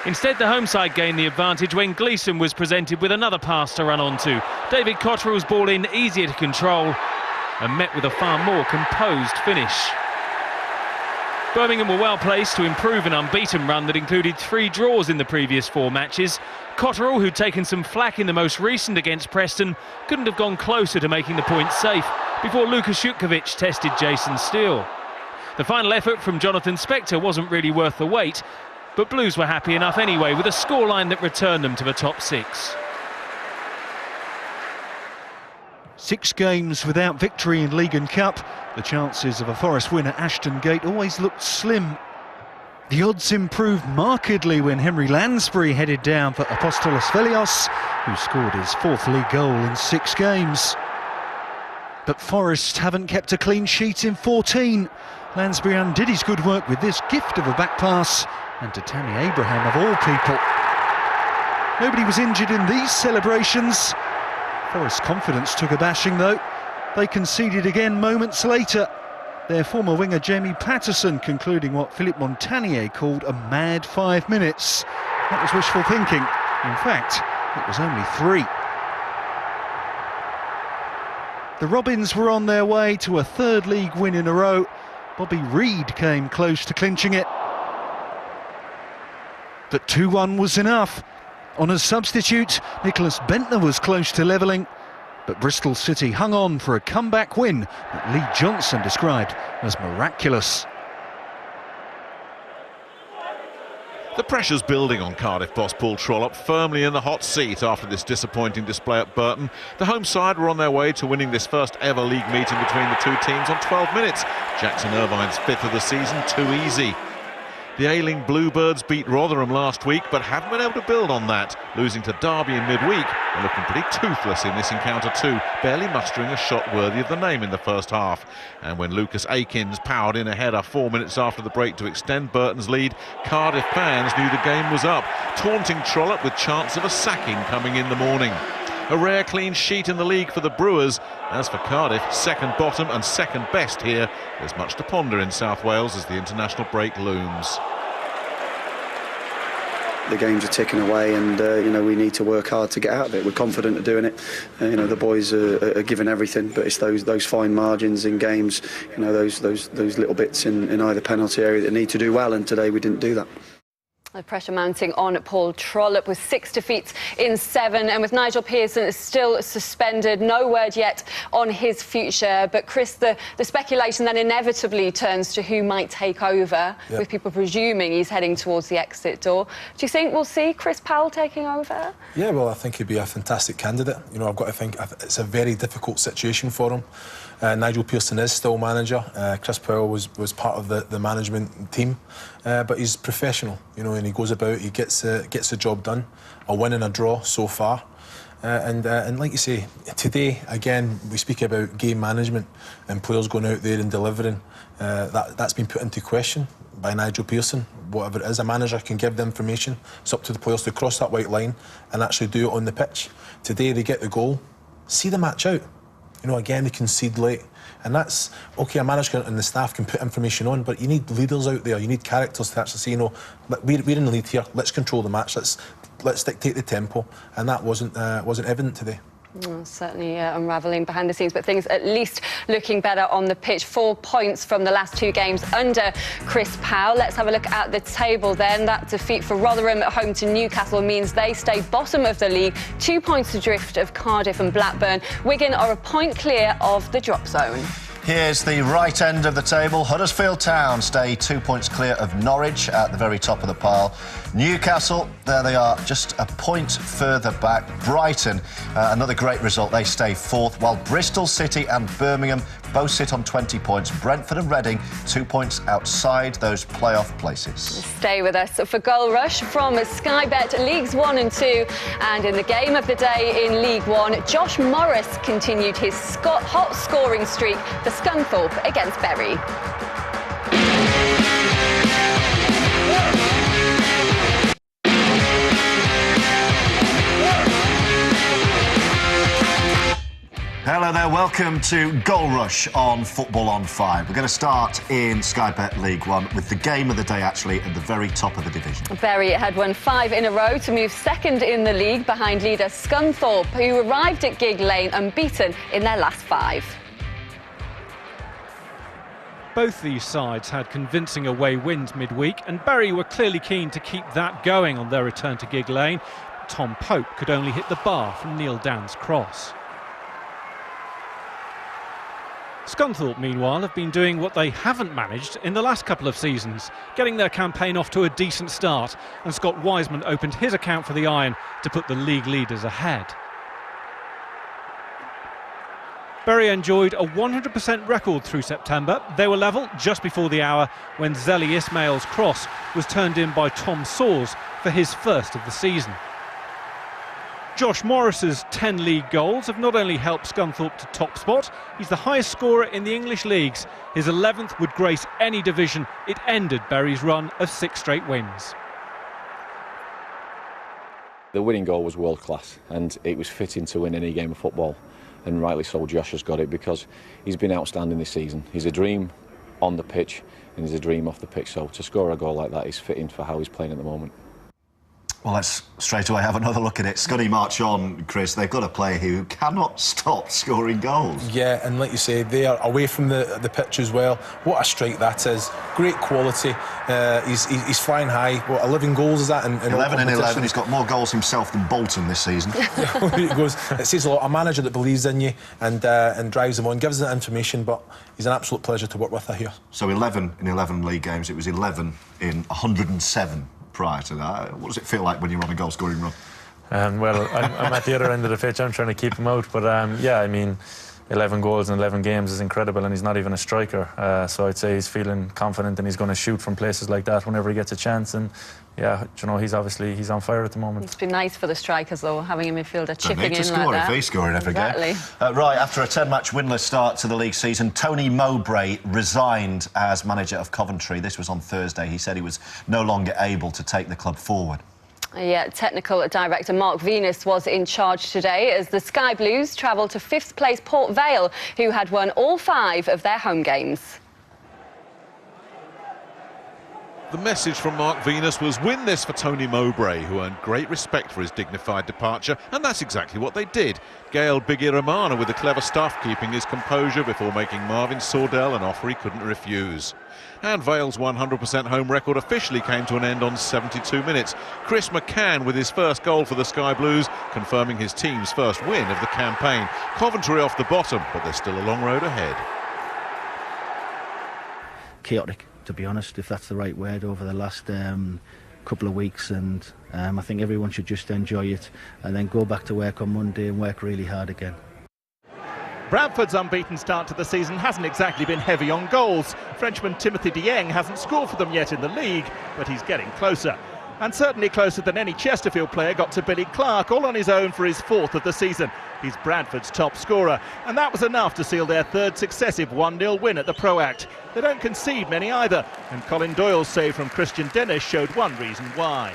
Speaker 10: Instead, the home side gained the advantage when Gleeson was presented with another pass to run onto. David Cotterill's ball in, easier to control, and met with a far more composed finish. Birmingham were well placed to improve an unbeaten run that included 3 draws in the previous 4 matches. Cotterill, who'd taken some flack in the most recent against Preston, couldn't have gone closer to making the point safe before Lukas Jutkovic tested Jason Steele. The final effort from Jonathan Spector wasn't really worth the wait, but Blues were happy enough anyway with a scoreline that returned them to the top 6.
Speaker 11: 6 games without victory in League and Cup. The chances of a Forest win at Ashton Gate always looked slim. The odds improved markedly when Henry Lansbury headed down for Apostolos Velios, who scored his 4th league goal in 6 games. But Forest haven't kept a clean sheet in 14. Lansbury undid his good work with this gift of a back pass, and to Tammy Abraham of all people. Nobody was injured in these celebrations. Forest's confidence took a bashing though. They conceded again moments later. Their former winger Jamie Patterson concluding what Philippe Montagnier called a mad 5 minutes. That was wishful thinking. In fact, it was only 3. The Robins were on their way to a 3rd league win in a row. Bobby Reid came close to clinching it. But 2-1 was enough. On a substitute, Nicholas Bentner was close to levelling. But Bristol City hung on for a comeback win that Lee Johnson described as miraculous.
Speaker 20: The pressure's building on Cardiff boss Paul Trollope, firmly in the hot seat after this disappointing display at Burton. The home side were on their way to winning this first ever league meeting between the 2 teams on 12 minutes. Jackson Irvine's 5th of the season, too easy. The ailing Bluebirds beat Rotherham last week, but haven't been able to build on that, losing to Derby in midweek and looking pretty toothless in this encounter too, barely mustering a shot worthy of the name in the first half. And when Lucas Akins powered in a header 4 minutes after the break to extend Burton's lead, Cardiff fans knew the game was up, taunting Trollope with chance of a sacking coming in the morning. A rare clean sheet in the league for the Brewers. As for Cardiff, 2nd bottom and 2nd best here. There's much to ponder in South Wales as the international break looms.
Speaker 21: The games are ticking away, and we need to work hard to get out of it. We're confident of doing it. The boys are giving everything, but it's those fine margins in games, those little bits in either penalty area that need to do well, and today we didn't do that.
Speaker 2: The pressure mounting on Paul Trollope with 6 defeats in 7, and with Nigel Pearson still suspended, no word yet on his future. But Chris, the speculation then inevitably turns to who might take over, with people presuming he's heading towards the exit door. Do you think we'll see Chris Powell taking over?
Speaker 6: Yeah, well, I think he'd be a fantastic candidate. I've got to think it's a very difficult situation for him. Nigel Pearson is still manager. Chris Powell was part of the management team, but he's professional, and he goes about, he gets the job done. A win and a draw so far, and like you say, today again we speak about game management and players going out there and delivering. That's been put into question by Nigel Pearson. Whatever it is, a manager can give the information. It's up to the players to cross that white line and actually do it on the pitch. Today they get the goal, see the match out. Again, they concede late. And that's, OK, a manager and the staff can put information on, but you need leaders out there. You need characters to actually say, we're in the lead here, let's control the match, let's dictate the tempo. And that wasn't evident today.
Speaker 2: Certainly unravelling behind the scenes, but things at least looking better on the pitch. 4 points from the last 2 games under Chris Powell. Let's have a look at the table then. That defeat for Rotherham at home to Newcastle means they stay bottom of the league, 2 points adrift of Cardiff and Blackburn. Wigan are a point clear of the drop zone.
Speaker 1: Here's the right end of the table. Huddersfield Town stay 2 points clear of Norwich at the very top of the pile. Newcastle, there they are, just a point further back. Brighton, another great result. They stay 4th, while Bristol City and Birmingham both sit on 20 points. Brentford and Reading, 2 points outside those playoff places. Stay
Speaker 2: with us for Goal Rush from Sky Bet Leagues 1 and 2. And in the game of the day in League 1, Josh Morris continued his hot scoring streak for Scunthorpe against Bury.
Speaker 1: Hello Hello there, welcome to Goal Rush on Football on 5. We're going to start in Sky Bet League One with the game of the day, actually, at the very top of the division.
Speaker 2: Bury had won 5 in a row to move second in the league behind leader Scunthorpe, who arrived at Gig Lane unbeaten in their last 5.
Speaker 10: Both these sides had convincing away wins midweek, and Bury were clearly keen to keep that going on their return to Gig Lane. Tom Pope could only hit the bar from Neil Dan's cross. Scunthorpe, meanwhile, have been doing what they haven't managed in the last couple of seasons, getting their campaign off to a decent start, and Scott Wiseman opened his account for the Iron to put the league leaders ahead. Bury enjoyed a 100% record through September. They were level just before the hour when Zeli Ismail's cross was turned in by Tom Sawes for his first of the season. Josh Morris's 10 league goals have not only helped Scunthorpe to top spot, he's the highest scorer in the English leagues. His 11th would grace any division. It ended Bury's run of 6 straight wins.
Speaker 3: The winning goal was world class, and it was fitting to win any game of football, and rightly so. Josh has got it because he's been outstanding this season. He's a dream on the pitch and he's a dream off the pitch, so to score a goal like that is fitting for how he's playing at the moment.
Speaker 1: Well, let's straight away have another look at it. Scuddy march on, Chris. They've got a player who cannot stop scoring goals.
Speaker 6: Yeah, and like you say, they are away from the pitch as well. What a strike that is. Great quality. He's flying high. What, 11 goals is that? In
Speaker 1: 11 and 11. He's got more goals himself than Bolton this season.
Speaker 6: It says a lot. A manager that believes in you and drives them on, gives them that information, but he's an absolute pleasure to work with here. So 11 in 11 league games. It was 11 in 107. Prior to that, what does it feel like when you're on a goal-scoring run?
Speaker 7: Well, I'm at the other end of the pitch. I'm trying to keep him out, but yeah, I mean, 11 goals in 11 games is incredible, and he's not even a striker. So I'd say he's feeling confident, and he's going to shoot from places like that whenever he gets a chance. And yeah, you know, he's on fire at the moment.
Speaker 2: It's been nice for the strikers, though, having a midfielder chipping in
Speaker 1: score
Speaker 2: like that.
Speaker 1: If he's scoring every
Speaker 2: exactly.
Speaker 1: game. Right, after a 10-match winless start to the league season, Tony Mowbray resigned as manager of Coventry. This was on Thursday. He said he was no longer able to take the club forward.
Speaker 2: Yeah, technical director Mark Venus was in charge today as the Sky Blues travelled to 5th place Port Vale, who had won all 5 of their home games.
Speaker 20: The message from Mark Venus was win this for Tony Mowbray, who earned great respect for his dignified departure, and that's exactly what they did. Gael Bigirimana with the clever stuff, keeping his composure before making Marvin Sordell an offer he couldn't refuse. And Vale's 100% home record officially came to an end on 72 minutes. Chris McCann with his first goal for the Sky Blues, confirming his team's first win of the campaign. Coventry off the bottom, but there's still a long road ahead.
Speaker 22: Chaotic, to be honest, if that's the right word, over the last couple of weeks, and I think everyone should just enjoy it and then go back to work on Monday and work really hard again.
Speaker 8: Bradford's unbeaten start to the season hasn't exactly been heavy on goals. Frenchman Timothy Dieng hasn't scored for them yet in the league, but he's getting closer. And certainly closer than any Chesterfield player got to Billy Clark, all on his own for his 4th of the season. He's Bradford's top scorer, and that was enough to seal their 3rd successive 1-0 win at the Pro Act. They don't concede many either, and Colin Doyle's save from Christian Dennis showed one reason why.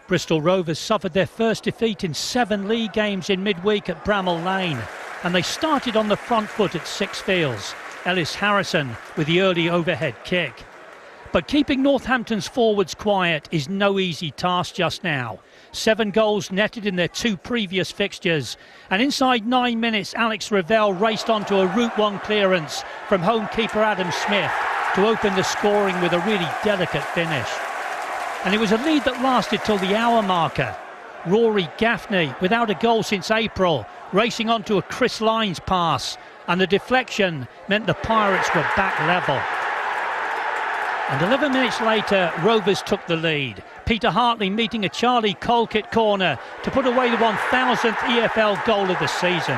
Speaker 23: Bristol Rovers suffered their first defeat in 7 league games in midweek at Bramall Lane, and they started on the front foot at Sixfields. Ellis Harrison with the early overhead kick. But keeping Northampton's forwards quiet is no easy task just now. 7 goals netted in their 2 previous fixtures, and inside 9 minutes Alex Revell raced onto a Route 1 clearance from home keeper Adam Smith to open the scoring with a really delicate finish. And it was a lead that lasted till the hour marker. Rory Gaffney, without a goal since April, racing onto a Chris Lyons pass, and the deflection meant the Pirates were back level. And 11 minutes later, Rovers took the lead. Peter Hartley meeting a Charlie Colkett corner to put away the 1,000th EFL goal of the season.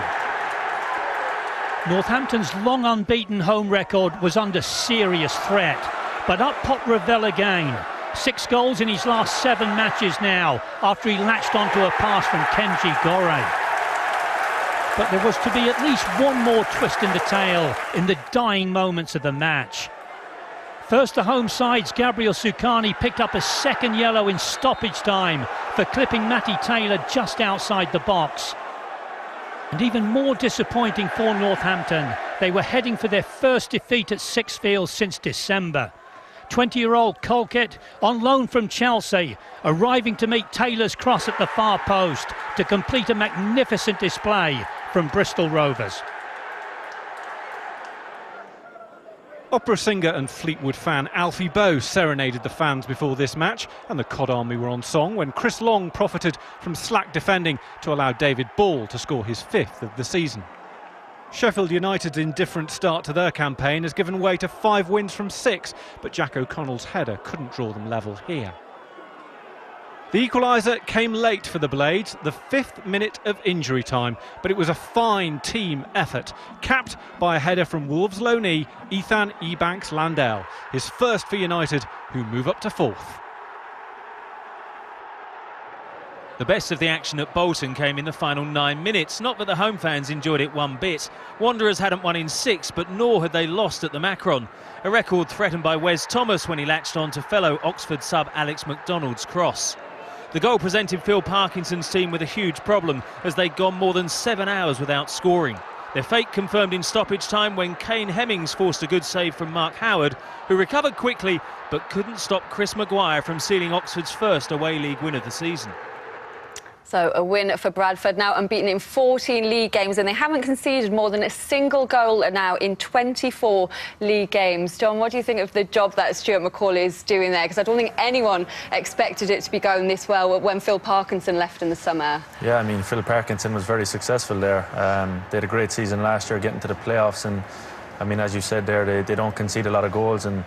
Speaker 23: Northampton's long unbeaten home record was under serious threat, but up popped Revell again. 6 goals in his last 7 matches now, after he latched onto a pass from Kenji Gore. But there was to be at least one more twist in the tail in the dying moments of the match. First, the home side's Gabriel Sukani picked up a 2nd yellow in stoppage time for clipping Matty Taylor just outside the box. And even more disappointing for Northampton, they were heading for their first defeat at Sixfields since December. 20-year-old Colkett, on loan from Chelsea, arriving to meet Taylor's cross at the far post to complete a magnificent display from Bristol Rovers.
Speaker 4: Opera singer and Fleetwood fan Alfie Bowe serenaded the fans before this match, and the Cod Army were on song when Chris Long profited from slack defending to allow David Ball to score his 5th of the season. Sheffield United's indifferent start to their campaign has given way to 5 wins from 6, but Jack O'Connell's header couldn't draw them level here. The equaliser came late for the Blades, the 5th minute of injury time, but it was a fine team effort, capped by a header from Wolves' loanee Ethan Ebanks-Landell, his first for United, who move up to 4th.
Speaker 10: The best of the action at Bolton came in the final 9 minutes. Not that the home fans enjoyed it one bit. Wanderers hadn't won in 6, but nor had they lost at the Macron. A record threatened by Wes Thomas when he latched on to fellow Oxford sub Alex McDonald's cross. The goal presented Phil Parkinson's team with a huge problem, as they'd gone more than 7 hours without scoring. Their fate confirmed in stoppage time when Kane Hemmings forced a good save from Mark Howard, who recovered quickly but couldn't stop Chris Maguire from sealing Oxford's first away league win of the season.
Speaker 2: So a win for Bradford, now unbeaten in 14 league games, and they haven't conceded more than a single goal now in 24 league games. John, what do you think of the job that Stuart McCall is doing there? Because I don't think anyone expected it to be going this well when Phil Parkinson left in the summer.
Speaker 7: Yeah, I mean, Phil Parkinson was very successful there. They had a great season last year, getting to the playoffs, and I mean, as you said there, they don't concede a lot of goals, and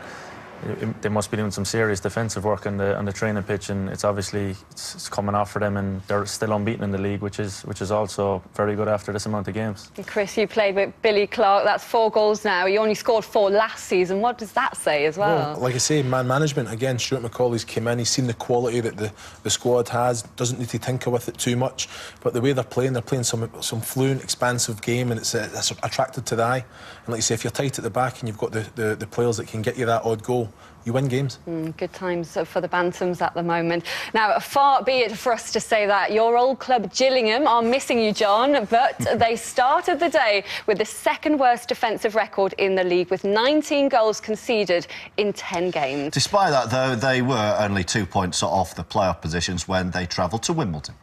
Speaker 7: they must be doing some serious defensive work on the training pitch, and it's obviously it's coming off for them, and they're still unbeaten in the league, which is also very good after this amount of games.
Speaker 2: And Chris, you played with Billy Clark. That's 4 goals now. You only scored 4 last season. What does that say as well?
Speaker 6: Like I say, man management again. Stuart McCauley's came in. He's seen the quality that the squad has. Doesn't need to tinker with it too much. But the way they're playing some fluent, expansive game, and it's attracted to the eye. And like you say, if you're tight at the back and you've got the players that can get you that odd goal, you win games.
Speaker 2: Good times for the Bantams at the moment. Now, far be it for us to say that your old club Gillingham are missing you, John, but they started the day with the 2nd worst defensive record in the league, with 19 goals conceded in 10 games.
Speaker 1: Despite that, though, they were only 2 points off the playoff positions when they travelled to Wimbledon.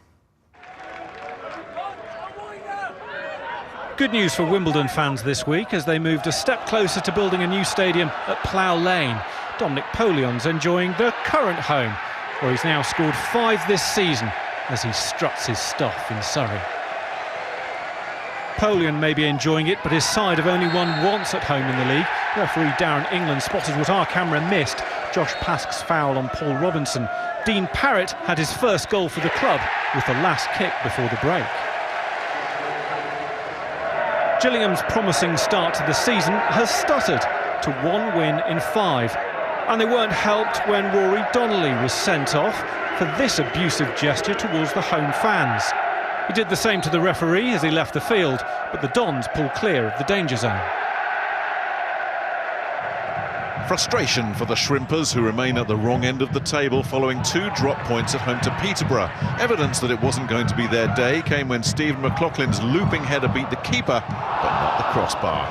Speaker 4: Good news for Wimbledon fans this week as they moved a step closer to building a new stadium at Plough Lane. Dominic Polion's enjoying the current home, where he's now scored 5 this season as he struts his stuff in Surrey. Polion may be enjoying it, but his side have only won once at home in the league. Referee Darren England spotted what our camera missed, Josh Pask's foul on Paul Robinson. Dean Parrott had his first goal for the club with the last kick before the break. Gillingham's promising start to the season has stuttered to 1 win in 5. And they weren't helped when Rory Donnelly was sent off for this abusive gesture towards the home fans. He did the same to the referee as he left the field, but the Dons pulled clear of the danger zone.
Speaker 20: Frustration for the Shrimpers, who remain at the wrong end of the table following 2 drop points at home to Peterborough. Evidence that it wasn't going to be their day came when Stephen McLaughlin's looping header beat the keeper, but not the crossbar.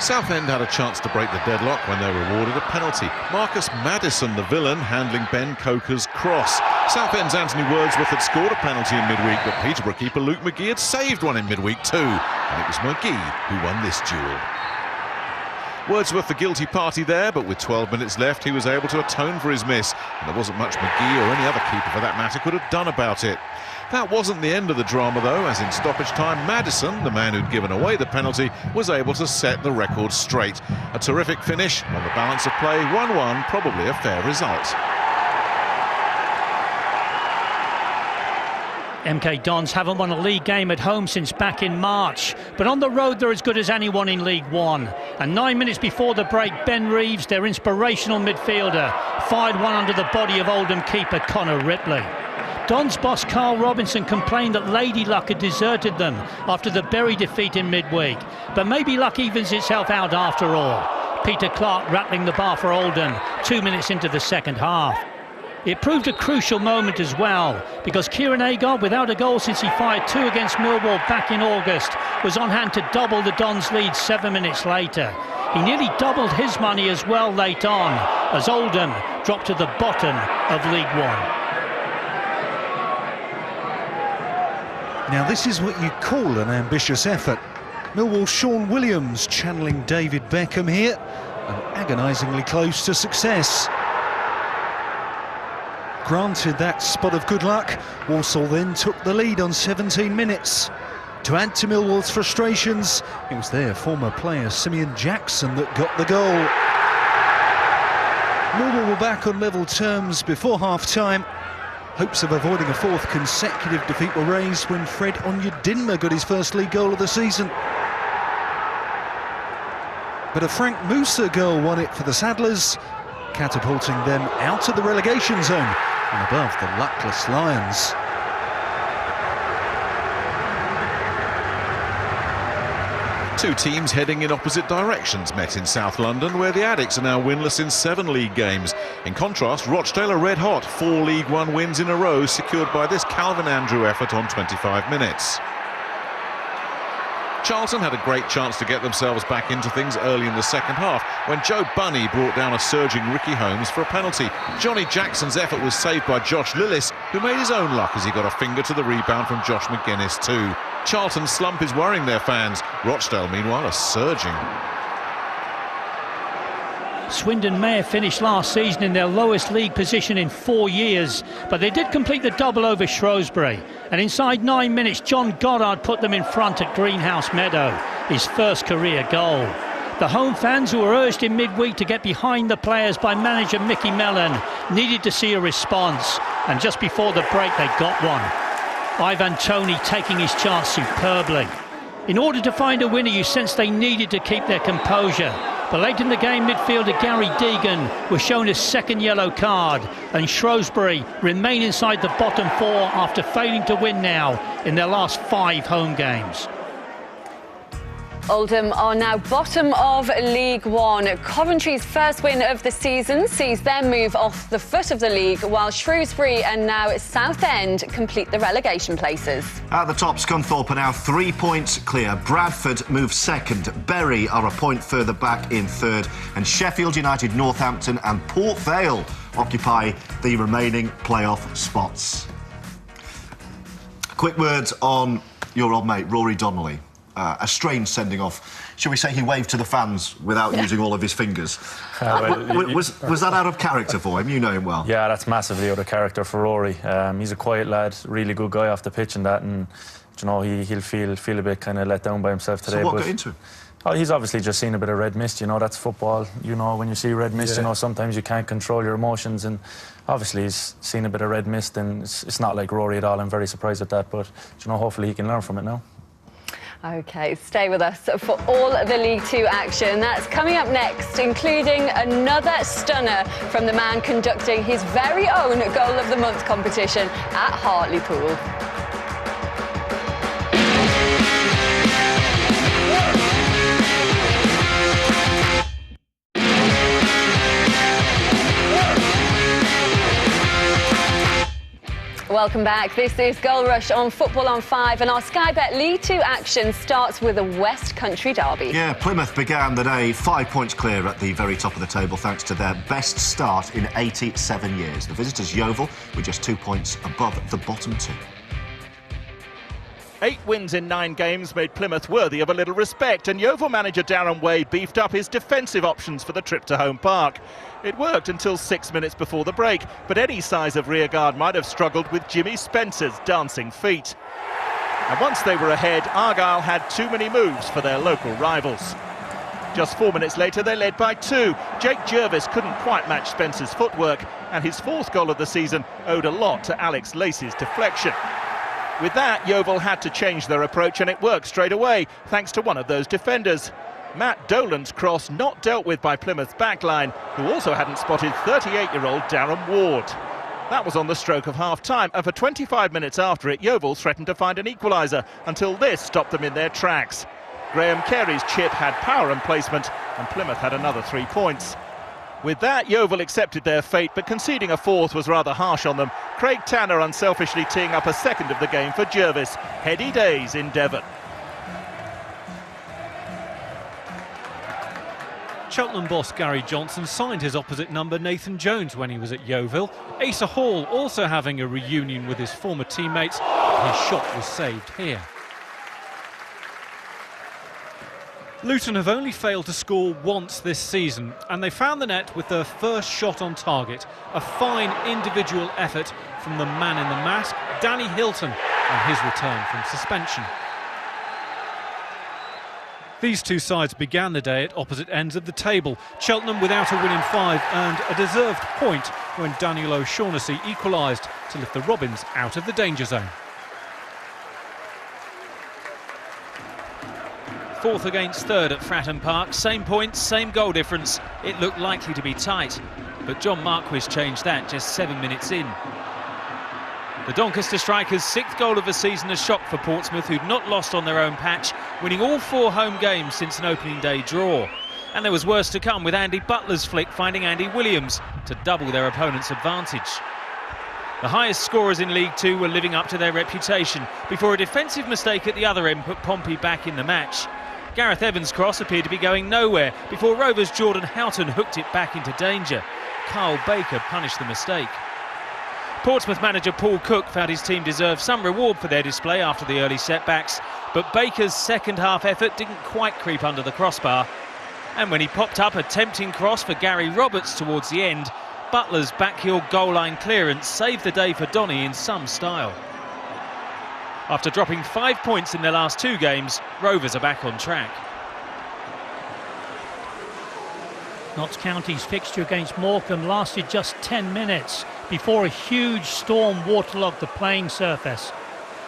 Speaker 20: Southend had a chance to break the deadlock when they were awarded a penalty. Marcus Maddison, the villain, handling Ben Coker's cross. Southend's Anthony Wordsworth had scored a penalty in midweek, but Peterborough keeper Luke McGee had saved one in midweek too, and it was McGee who won this duel. Wordsworth the guilty party there, but with 12 minutes left he was able to atone for his miss, and there wasn't much McGee or any other keeper for that matter could have done about it. That wasn't the end of the drama though, as in stoppage time Maddison, the man who'd given away the penalty, was able to set the record straight. A terrific finish on the balance of play, 1-1, probably a fair result.
Speaker 23: MK Dons haven't won a league game at home since back in March, but on the road they're as good as anyone in League One. And 9 minutes before the break, Ben Reeves, their inspirational midfielder, fired one under the body of Oldham keeper Connor Ripley. Dons boss Carl Robinson complained that Lady Luck had deserted them after the Bury defeat in midweek, but maybe luck evens itself out after all. Peter Clark rattling the bar for Oldham 2 minutes into the second half. It proved a crucial moment as well, because Kieran Egan, without a goal since he fired 2 against Millwall back in August, was on hand to double the Dons' lead 7 minutes later. He nearly doubled his money as well late on, as Oldham dropped to the bottom of League One.
Speaker 11: Now this is what you call an ambitious effort. Millwall's Sean Williams channeling David Beckham here, and agonisingly close to success. Granted that spot of good luck, Walsall then took the lead on 17 minutes. To add to Millwall's frustrations, it was their former player Simeon Jackson that got the goal. Millwall were back on level terms before half-time. Hopes of avoiding a 4th consecutive defeat were raised when Fred Onyedinma got his first league goal of the season. But a Frank Musa goal won it for the Saddlers, catapulting them out of the relegation zone and above the luckless Lions.
Speaker 20: Two teams heading in opposite directions met in South London, where the Addicts are now winless in 7 league games. In contrast, Rochdale are red hot, 4 League One wins in a row secured by this Calvin Andrew effort on 25 minutes. Charlton had a great chance to get themselves back into things early in the second half when Joe Bunny brought down a surging Ricky Holmes for a penalty. Johnny Jackson's effort was saved by Josh Lillis, who made his own luck as he got a finger to the rebound from Josh McGuinness too. Charlton's slump is worrying their fans. Rochdale, meanwhile, are surging.
Speaker 23: Swindon may have finished last season in their lowest league position in 4 years, but they did complete the double over Shrewsbury, and inside 9 minutes John Goddard put them in front at Greenhouse Meadow, his first career goal. The home fans, who were urged in midweek to get behind the players by manager Mickey Mellon, needed to see a response, and just before the break they got one. Ivan Toney taking his chance superbly. In order to find a winner, you sensed they needed to keep their composure. But late in the game, midfielder Gary Deegan was shown his second yellow card, and Shrewsbury remain inside the bottom 4 after failing to win now in their last 5 home games.
Speaker 2: Oldham are now bottom of League One. Coventry's first win of the season sees them move off the foot of the league, while Shrewsbury and now Southend complete the relegation places.
Speaker 1: At the top, Scunthorpe are now 3 points clear. Bradford move second. Bury are a point further back in third. And Sheffield United, Northampton and Port Vale occupy the remaining playoff spots. Quick words on your old mate, Rory Donnelly. A strange sending off. Shall we say he waved to the fans without using all of his fingers? Was that out of character for him? You know him well.
Speaker 7: Yeah, that's massively out of character for Rory. He's a quiet lad, really good guy off the pitch and that, and you know he'll feel a bit kind of let down by himself today.
Speaker 1: So what got into him?
Speaker 7: Oh, he's obviously just seen a bit of red mist. You know, that's football. You know, when you see red mist, you know sometimes you can't control your emotions, and obviously he's seen a bit of red mist, and it's not like Rory at all. I'm very surprised at that, but you know, hopefully he can learn from it now.
Speaker 2: OK, stay with us for all the League Two action. That's coming up next, including another stunner from the man conducting his very own Goal of the Month competition at Hartlepool. Welcome back. This is Goal Rush on Football on 5, and our Sky Bet League 2 action starts with a West Country derby.
Speaker 1: Yeah, Plymouth began the day 5 points clear at the very top of the table thanks to their best start in 87 years. The visitors Yeovil were just 2 points above the bottom 2.
Speaker 8: 8 wins in 9 games made Plymouth worthy of a little respect, and Yeovil manager Darren Wade beefed up his defensive options for the trip to Home Park. It worked until 6 minutes before the break, but any size of rearguard might have struggled with Jimmy Spencer's dancing feet. And once they were ahead, Argyle had too many moves for their local rivals. Just 4 minutes later, they led by 2. Jake Jervis couldn't quite match Spencer's footwork, and his 4th goal of the season owed a lot to Alex Lacey's deflection. With that, Yeovil had to change their approach, and it worked straight away, thanks to one of those defenders. Matt Dolan's cross not dealt with by Plymouth's backline, who also hadn't spotted 38-year-old Darren Ward. That was on the stroke of half-time, and for 25 minutes after it, Yeovil threatened to find an equaliser, until this stopped them in their tracks. Graham Carey's chip had power and placement, and Plymouth had another 3 points. With that, Yeovil accepted their fate, but conceding a fourth was rather harsh on them. Craig Tanner unselfishly teeing up a second of the game for Jervis. Heady days in Devon.
Speaker 4: Cheltenham boss Gary Johnson signed his opposite number Nathan Jones when he was at Yeovil. Asa Hall also having a reunion with his former teammates. His shot was saved here. Luton have only failed to score once this season, and they found the net with their first shot on target. A fine individual effort from the man in the mask, Danny Hilton, on his return from suspension. These two sides began the day at opposite ends of the table. Cheltenham, without a win in 5, earned a deserved point when Daniel O'Shaughnessy equalised to lift the Robins out of the danger zone.
Speaker 10: Fourth against third at Fratton Park, same points, same goal difference. It looked likely to be tight, but John Marquis changed that just 7 minutes in. The Doncaster strikers' 6th goal of the season a shock for Portsmouth, who'd not lost on their own patch, winning all 4 home games since an opening day draw. And there was worse to come, with Andy Butler's flick finding Andy Williams to double their opponent's advantage. The highest scorers in League Two were living up to their reputation before a defensive mistake at the other end put Pompey back in the match. Gareth Evans' cross appeared to be going nowhere before Rovers' Jordan Houghton hooked it back into danger. Carl Baker punished the mistake. Portsmouth manager Paul Cook found his team deserved some reward for their display after the early setbacks, but Baker's second half effort didn't quite creep under the crossbar. And when he popped up a tempting cross for Gary Roberts towards the end, Butler's backheel goal line clearance saved the day for Donny in some style. After dropping 5 points in their last 2 games, Rovers are back on track.
Speaker 23: Notts County's fixture against Morecambe lasted just 10 minutes before a huge storm waterlogged the playing surface.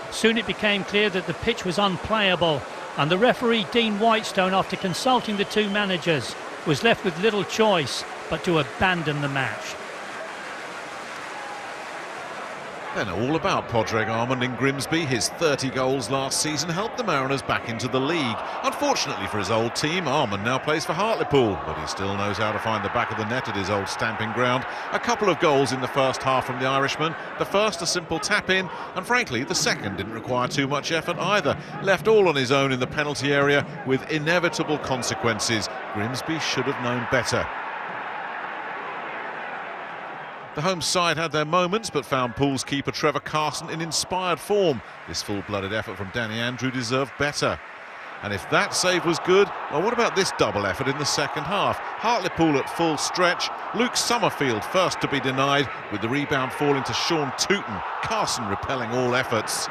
Speaker 23: Soon it became clear that the pitch was unplayable, and the referee Dean Whitestone, after consulting the 2 managers, was left with little choice but to abandon the match.
Speaker 20: Then all about Padraig Armand in Grimsby. His 30 goals last season helped the Mariners back into the league. Unfortunately for his old team, Armand now plays for Hartlepool, but he still knows how to find the back of the net at his old stamping ground. A couple of goals in the first half from the Irishman. The first a simple tap-in, and frankly the second didn't require too much effort either. Left all on his own in the penalty area with inevitable consequences. Grimsby should have known better. The home side had their moments, but found Pool's keeper Trevor Carson in inspired form. This full-blooded effort from Danny Andrew deserved better. And if that save was good, well, what about this double effort in the second half? Hartlepool at full stretch, Luke Summerfield first to be denied, with the rebound falling to Sean Tooten, Carson repelling all efforts.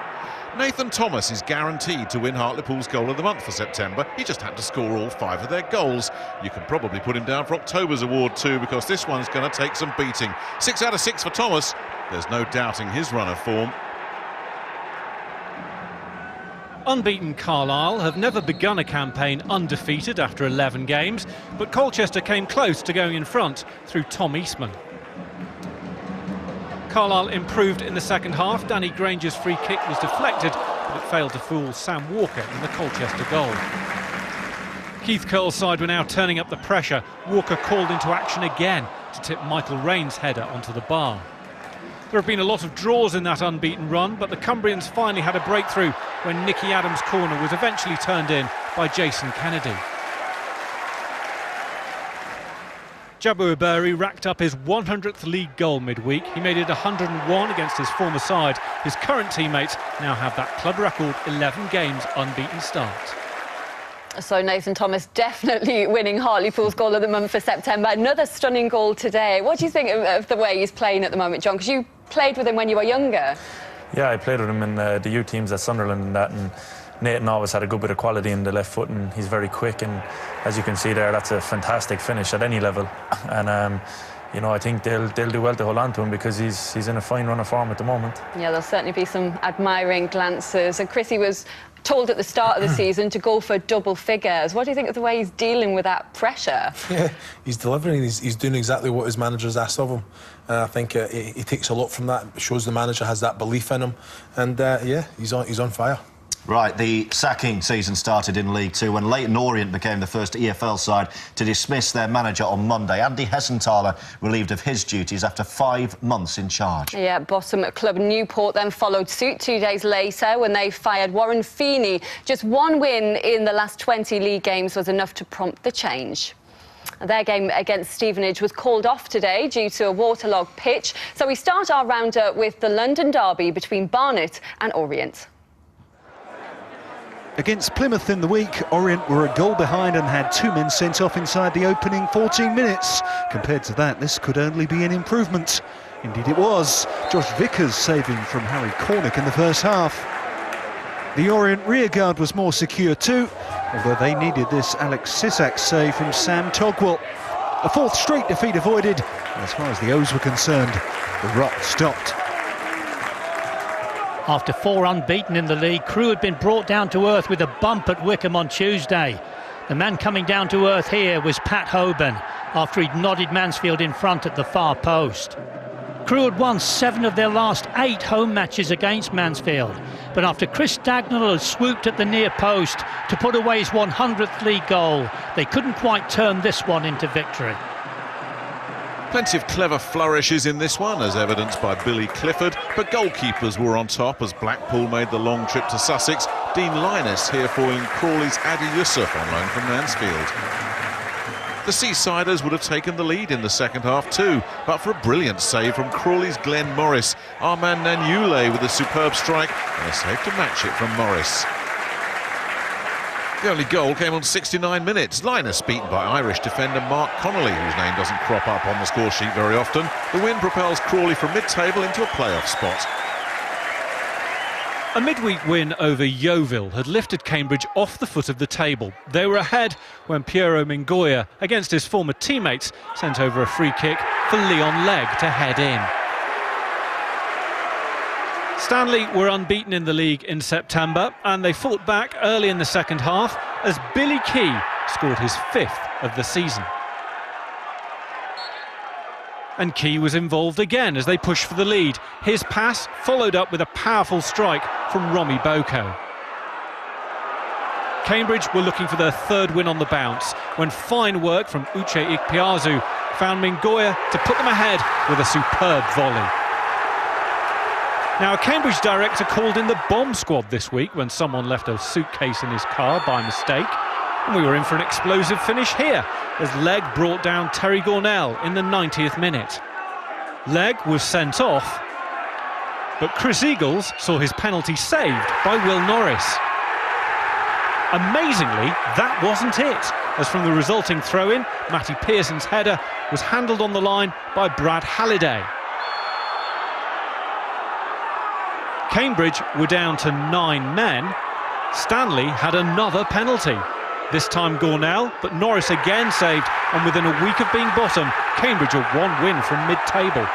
Speaker 20: Nathan Thomas is guaranteed to win Hartlepool's Goal of the Month for September. He just had to score all 5 of their goals. You can probably put him down for October's award too, because this one's going to take some beating. 6 out of 6 for Thomas. There's no doubting his run of form.
Speaker 4: Unbeaten Carlisle have never begun a campaign undefeated after 11 games, but Colchester came close to going in front through Tom Eastman. Carlisle improved in the second half. Danny Granger's free kick was deflected, but it failed to fool Sam Walker in the Colchester goal. Keith Curle's side were now turning up the pressure. Walker called into action again to tip Michael Rain's header onto the bar. There have been a lot of draws in that unbeaten run, but the Cumbrians finally had a breakthrough when Nicky Adams' corner was eventually turned in by Jason Kennedy. Jabu Iberi racked up his 100th league goal midweek. He made it 101 against his former side. His current teammates now have that club record 11 games unbeaten start.
Speaker 2: So Nathan Thomas definitely winning Hartlepool's Goal of the Month for September. Another stunning goal today. What do you think of the way he's playing at the moment, John? Because you played with him when you were younger.
Speaker 7: Yeah, I played with him in the youth teams at Sunderland and that, and Nathan always had a good bit of quality in the left foot, and he's very quick, and as you can see there, that's a fantastic finish at any level. And you know, I think they'll do well to hold on to him because he's in a fine run of form at the moment.
Speaker 2: Yeah, there'll certainly be some admiring glances. And Chrissy was told at the start of the season to go for double figures. What do you think of the way he's dealing with that pressure?
Speaker 6: Yeah, he's delivering. He's doing exactly what his manager's asked of him. I think he takes a lot from that. It shows the manager has that belief in him, and yeah, he's on fire.
Speaker 1: Right, the sacking season started in League Two when Leyton Orient became the first EFL side to dismiss their manager on Monday. Andy Hessenthaler relieved of his duties after 5 months in charge.
Speaker 2: Yeah, bottom club Newport then followed suit 2 days later when they fired Warren Feeney. Just one win in the last 20 league games was enough to prompt the change. Their game against Stevenage was called off today due to a waterlogged pitch. So we start our roundup with the London derby between Barnet and Orient.
Speaker 11: Against Plymouth in the week, Orient were a goal behind and had 2 men sent off inside the opening 14 minutes. Compared to that, this could only be an improvement. Indeed it was. Josh Vickers saving from Harry Cornick in the first half. The Orient rearguard was more secure too, although they needed this Alex Sisak save from Sam Togwell. A 4th straight defeat avoided, and as far as the O's were concerned, the rot stopped.
Speaker 23: After 4 unbeaten in the league, Crewe had been brought down to earth with a bump at Wickham on Tuesday. The man coming down to earth here was Pat Hoban, after he'd nodded Mansfield in front at the far post. Crewe had won 7 of their last 8 home matches against Mansfield, but after Chris Dagnall had swooped at the near post to put away his 100th league goal, they couldn't quite turn this one into victory.
Speaker 20: Plenty of clever flourishes in this one, as evidenced by Billy Clifford, but goalkeepers were on top as Blackpool made the long trip to Sussex. Dean Linus here foiling Crawley's Adi Yusuf on loan from Mansfield. The Seasiders would have taken the lead in the second half too, but for a brilliant save from Crawley's Glenn Morris. Armand Nanyule with a superb strike and a save to match it from Morris. The only goal came on 69 minutes. Linus beaten by Irish defender Mark Connolly, whose name doesn't crop up on the score sheet very often. The win propels Crawley from mid-table into a playoff spot.
Speaker 4: A midweek win over Yeovil had lifted Cambridge off the foot of the table. They were ahead when Piero Mingoya, against his former teammates, sent over a free kick for Leon Legg to head in. Stanley were unbeaten in the league in September, and they fought back early in the second half as Billy Key scored his 5th of the season. And Key was involved again as they pushed for the lead. His pass followed up with a powerful strike from Romy Boko. Cambridge were looking for their 3rd win on the bounce when fine work from Uche Ikpeazu found Mingoya to put them ahead with a superb volley. Now, a Cambridge director called in the bomb squad this week when someone left a suitcase in his car by mistake. And we were in for an explosive finish here as Legg brought down Terry Gornell in the 90th minute. Legg was sent off, but Chris Eagles saw his penalty saved by Will Norris. Amazingly, that wasn't it, as from the resulting throw-in, Matty Pearson's header was handled on the line by Brad Halliday. Cambridge were down to 9 men. Stanley had another penalty. This time Gornell, but Norris again saved, and within a week of being bottom, Cambridge are 1 win from mid-table.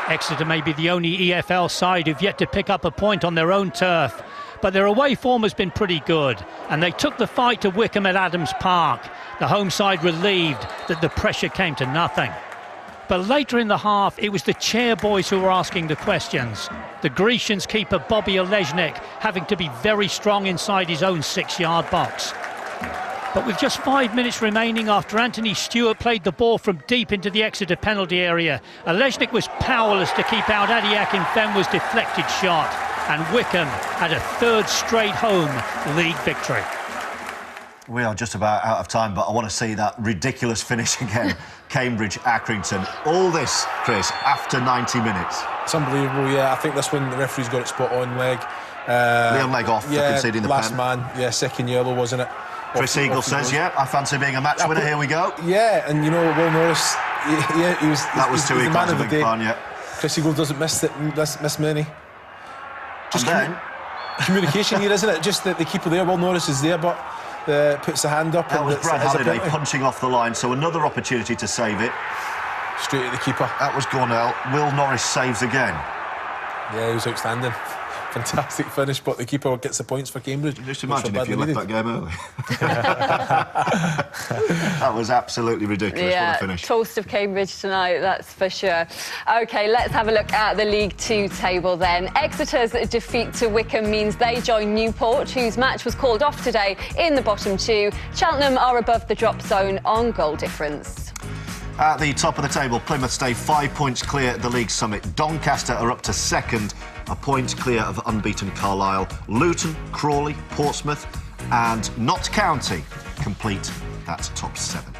Speaker 23: Exeter may be the only EFL side who've yet to pick up a point on their own turf, but their away form has been pretty good, and they took the fight to Wickham at Adams Park. The home side relieved that the pressure came to nothing. But later in the half, it was the chair boys who were asking the questions. The Grecians keeper Bobby Olejnik having to be very strong inside his own 6-yard box. But with just 5 minutes remaining after Anthony Stewart played the ball from deep into the Exeter penalty area, Olejnik was powerless to keep out Adi Akinfenwa's deflected shot, and Wickham had a 3rd straight home league victory.
Speaker 1: We are just about out of time, but I want to see that ridiculous finish again. Cambridge-Accrington. All this, Chris, after 90 minutes.
Speaker 6: It's unbelievable, yeah. I think this one, the referee's got it spot on. Legg.
Speaker 1: Leon Legg off for conceding the
Speaker 6: last
Speaker 1: pen.
Speaker 6: man, yeah, 2nd yellow, wasn't it?
Speaker 1: Chris Eagle says, yeah, I fancy being a match winner. Here we go.
Speaker 6: Yeah, and you know, Will Norris, he was...
Speaker 1: That was 2
Speaker 6: the man of the day.
Speaker 1: Fan, yeah.
Speaker 6: Chris Eagle doesn't miss many. Just communication here, isn't it? Just the keeper there, Will Norris is there, but puts the hand up.
Speaker 1: That was Brad Halliday punching off the line, so another opportunity to save it.
Speaker 6: Straight at the keeper.
Speaker 1: That was Gornell. Will Norris saves again.
Speaker 6: Yeah, he was outstanding. fantastic finish, but the keeper gets the points for Cambridge.
Speaker 1: Just imagine if you left that game early. That was absolutely ridiculous.
Speaker 2: Yeah,
Speaker 1: what a finish.
Speaker 2: Toast of Cambridge tonight, that's for sure. OK, let's have a look at the League Two table then. Exeter's defeat to Wycombe means they join Newport, whose match was called off today, in the bottom two. Cheltenham are above the drop zone on goal difference.
Speaker 1: At the top of the table, Plymouth stay 5 points clear at the league summit. Doncaster are up to second, a point clear of unbeaten Carlisle. Luton, Crawley, Portsmouth and Notts County complete that top 7.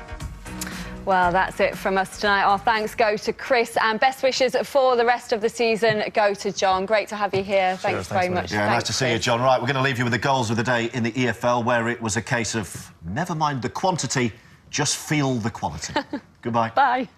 Speaker 2: Well, that's it from us tonight. Our thanks go to Chris, and best wishes for the rest of the season go to John. Great to have you here. Thanks very much.
Speaker 1: Yeah, nice to see you, John. Right, we're going to leave you with the goals of the day in the EFL, where it was a case of never mind the quantity, just feel the quality. Goodbye.
Speaker 2: Bye.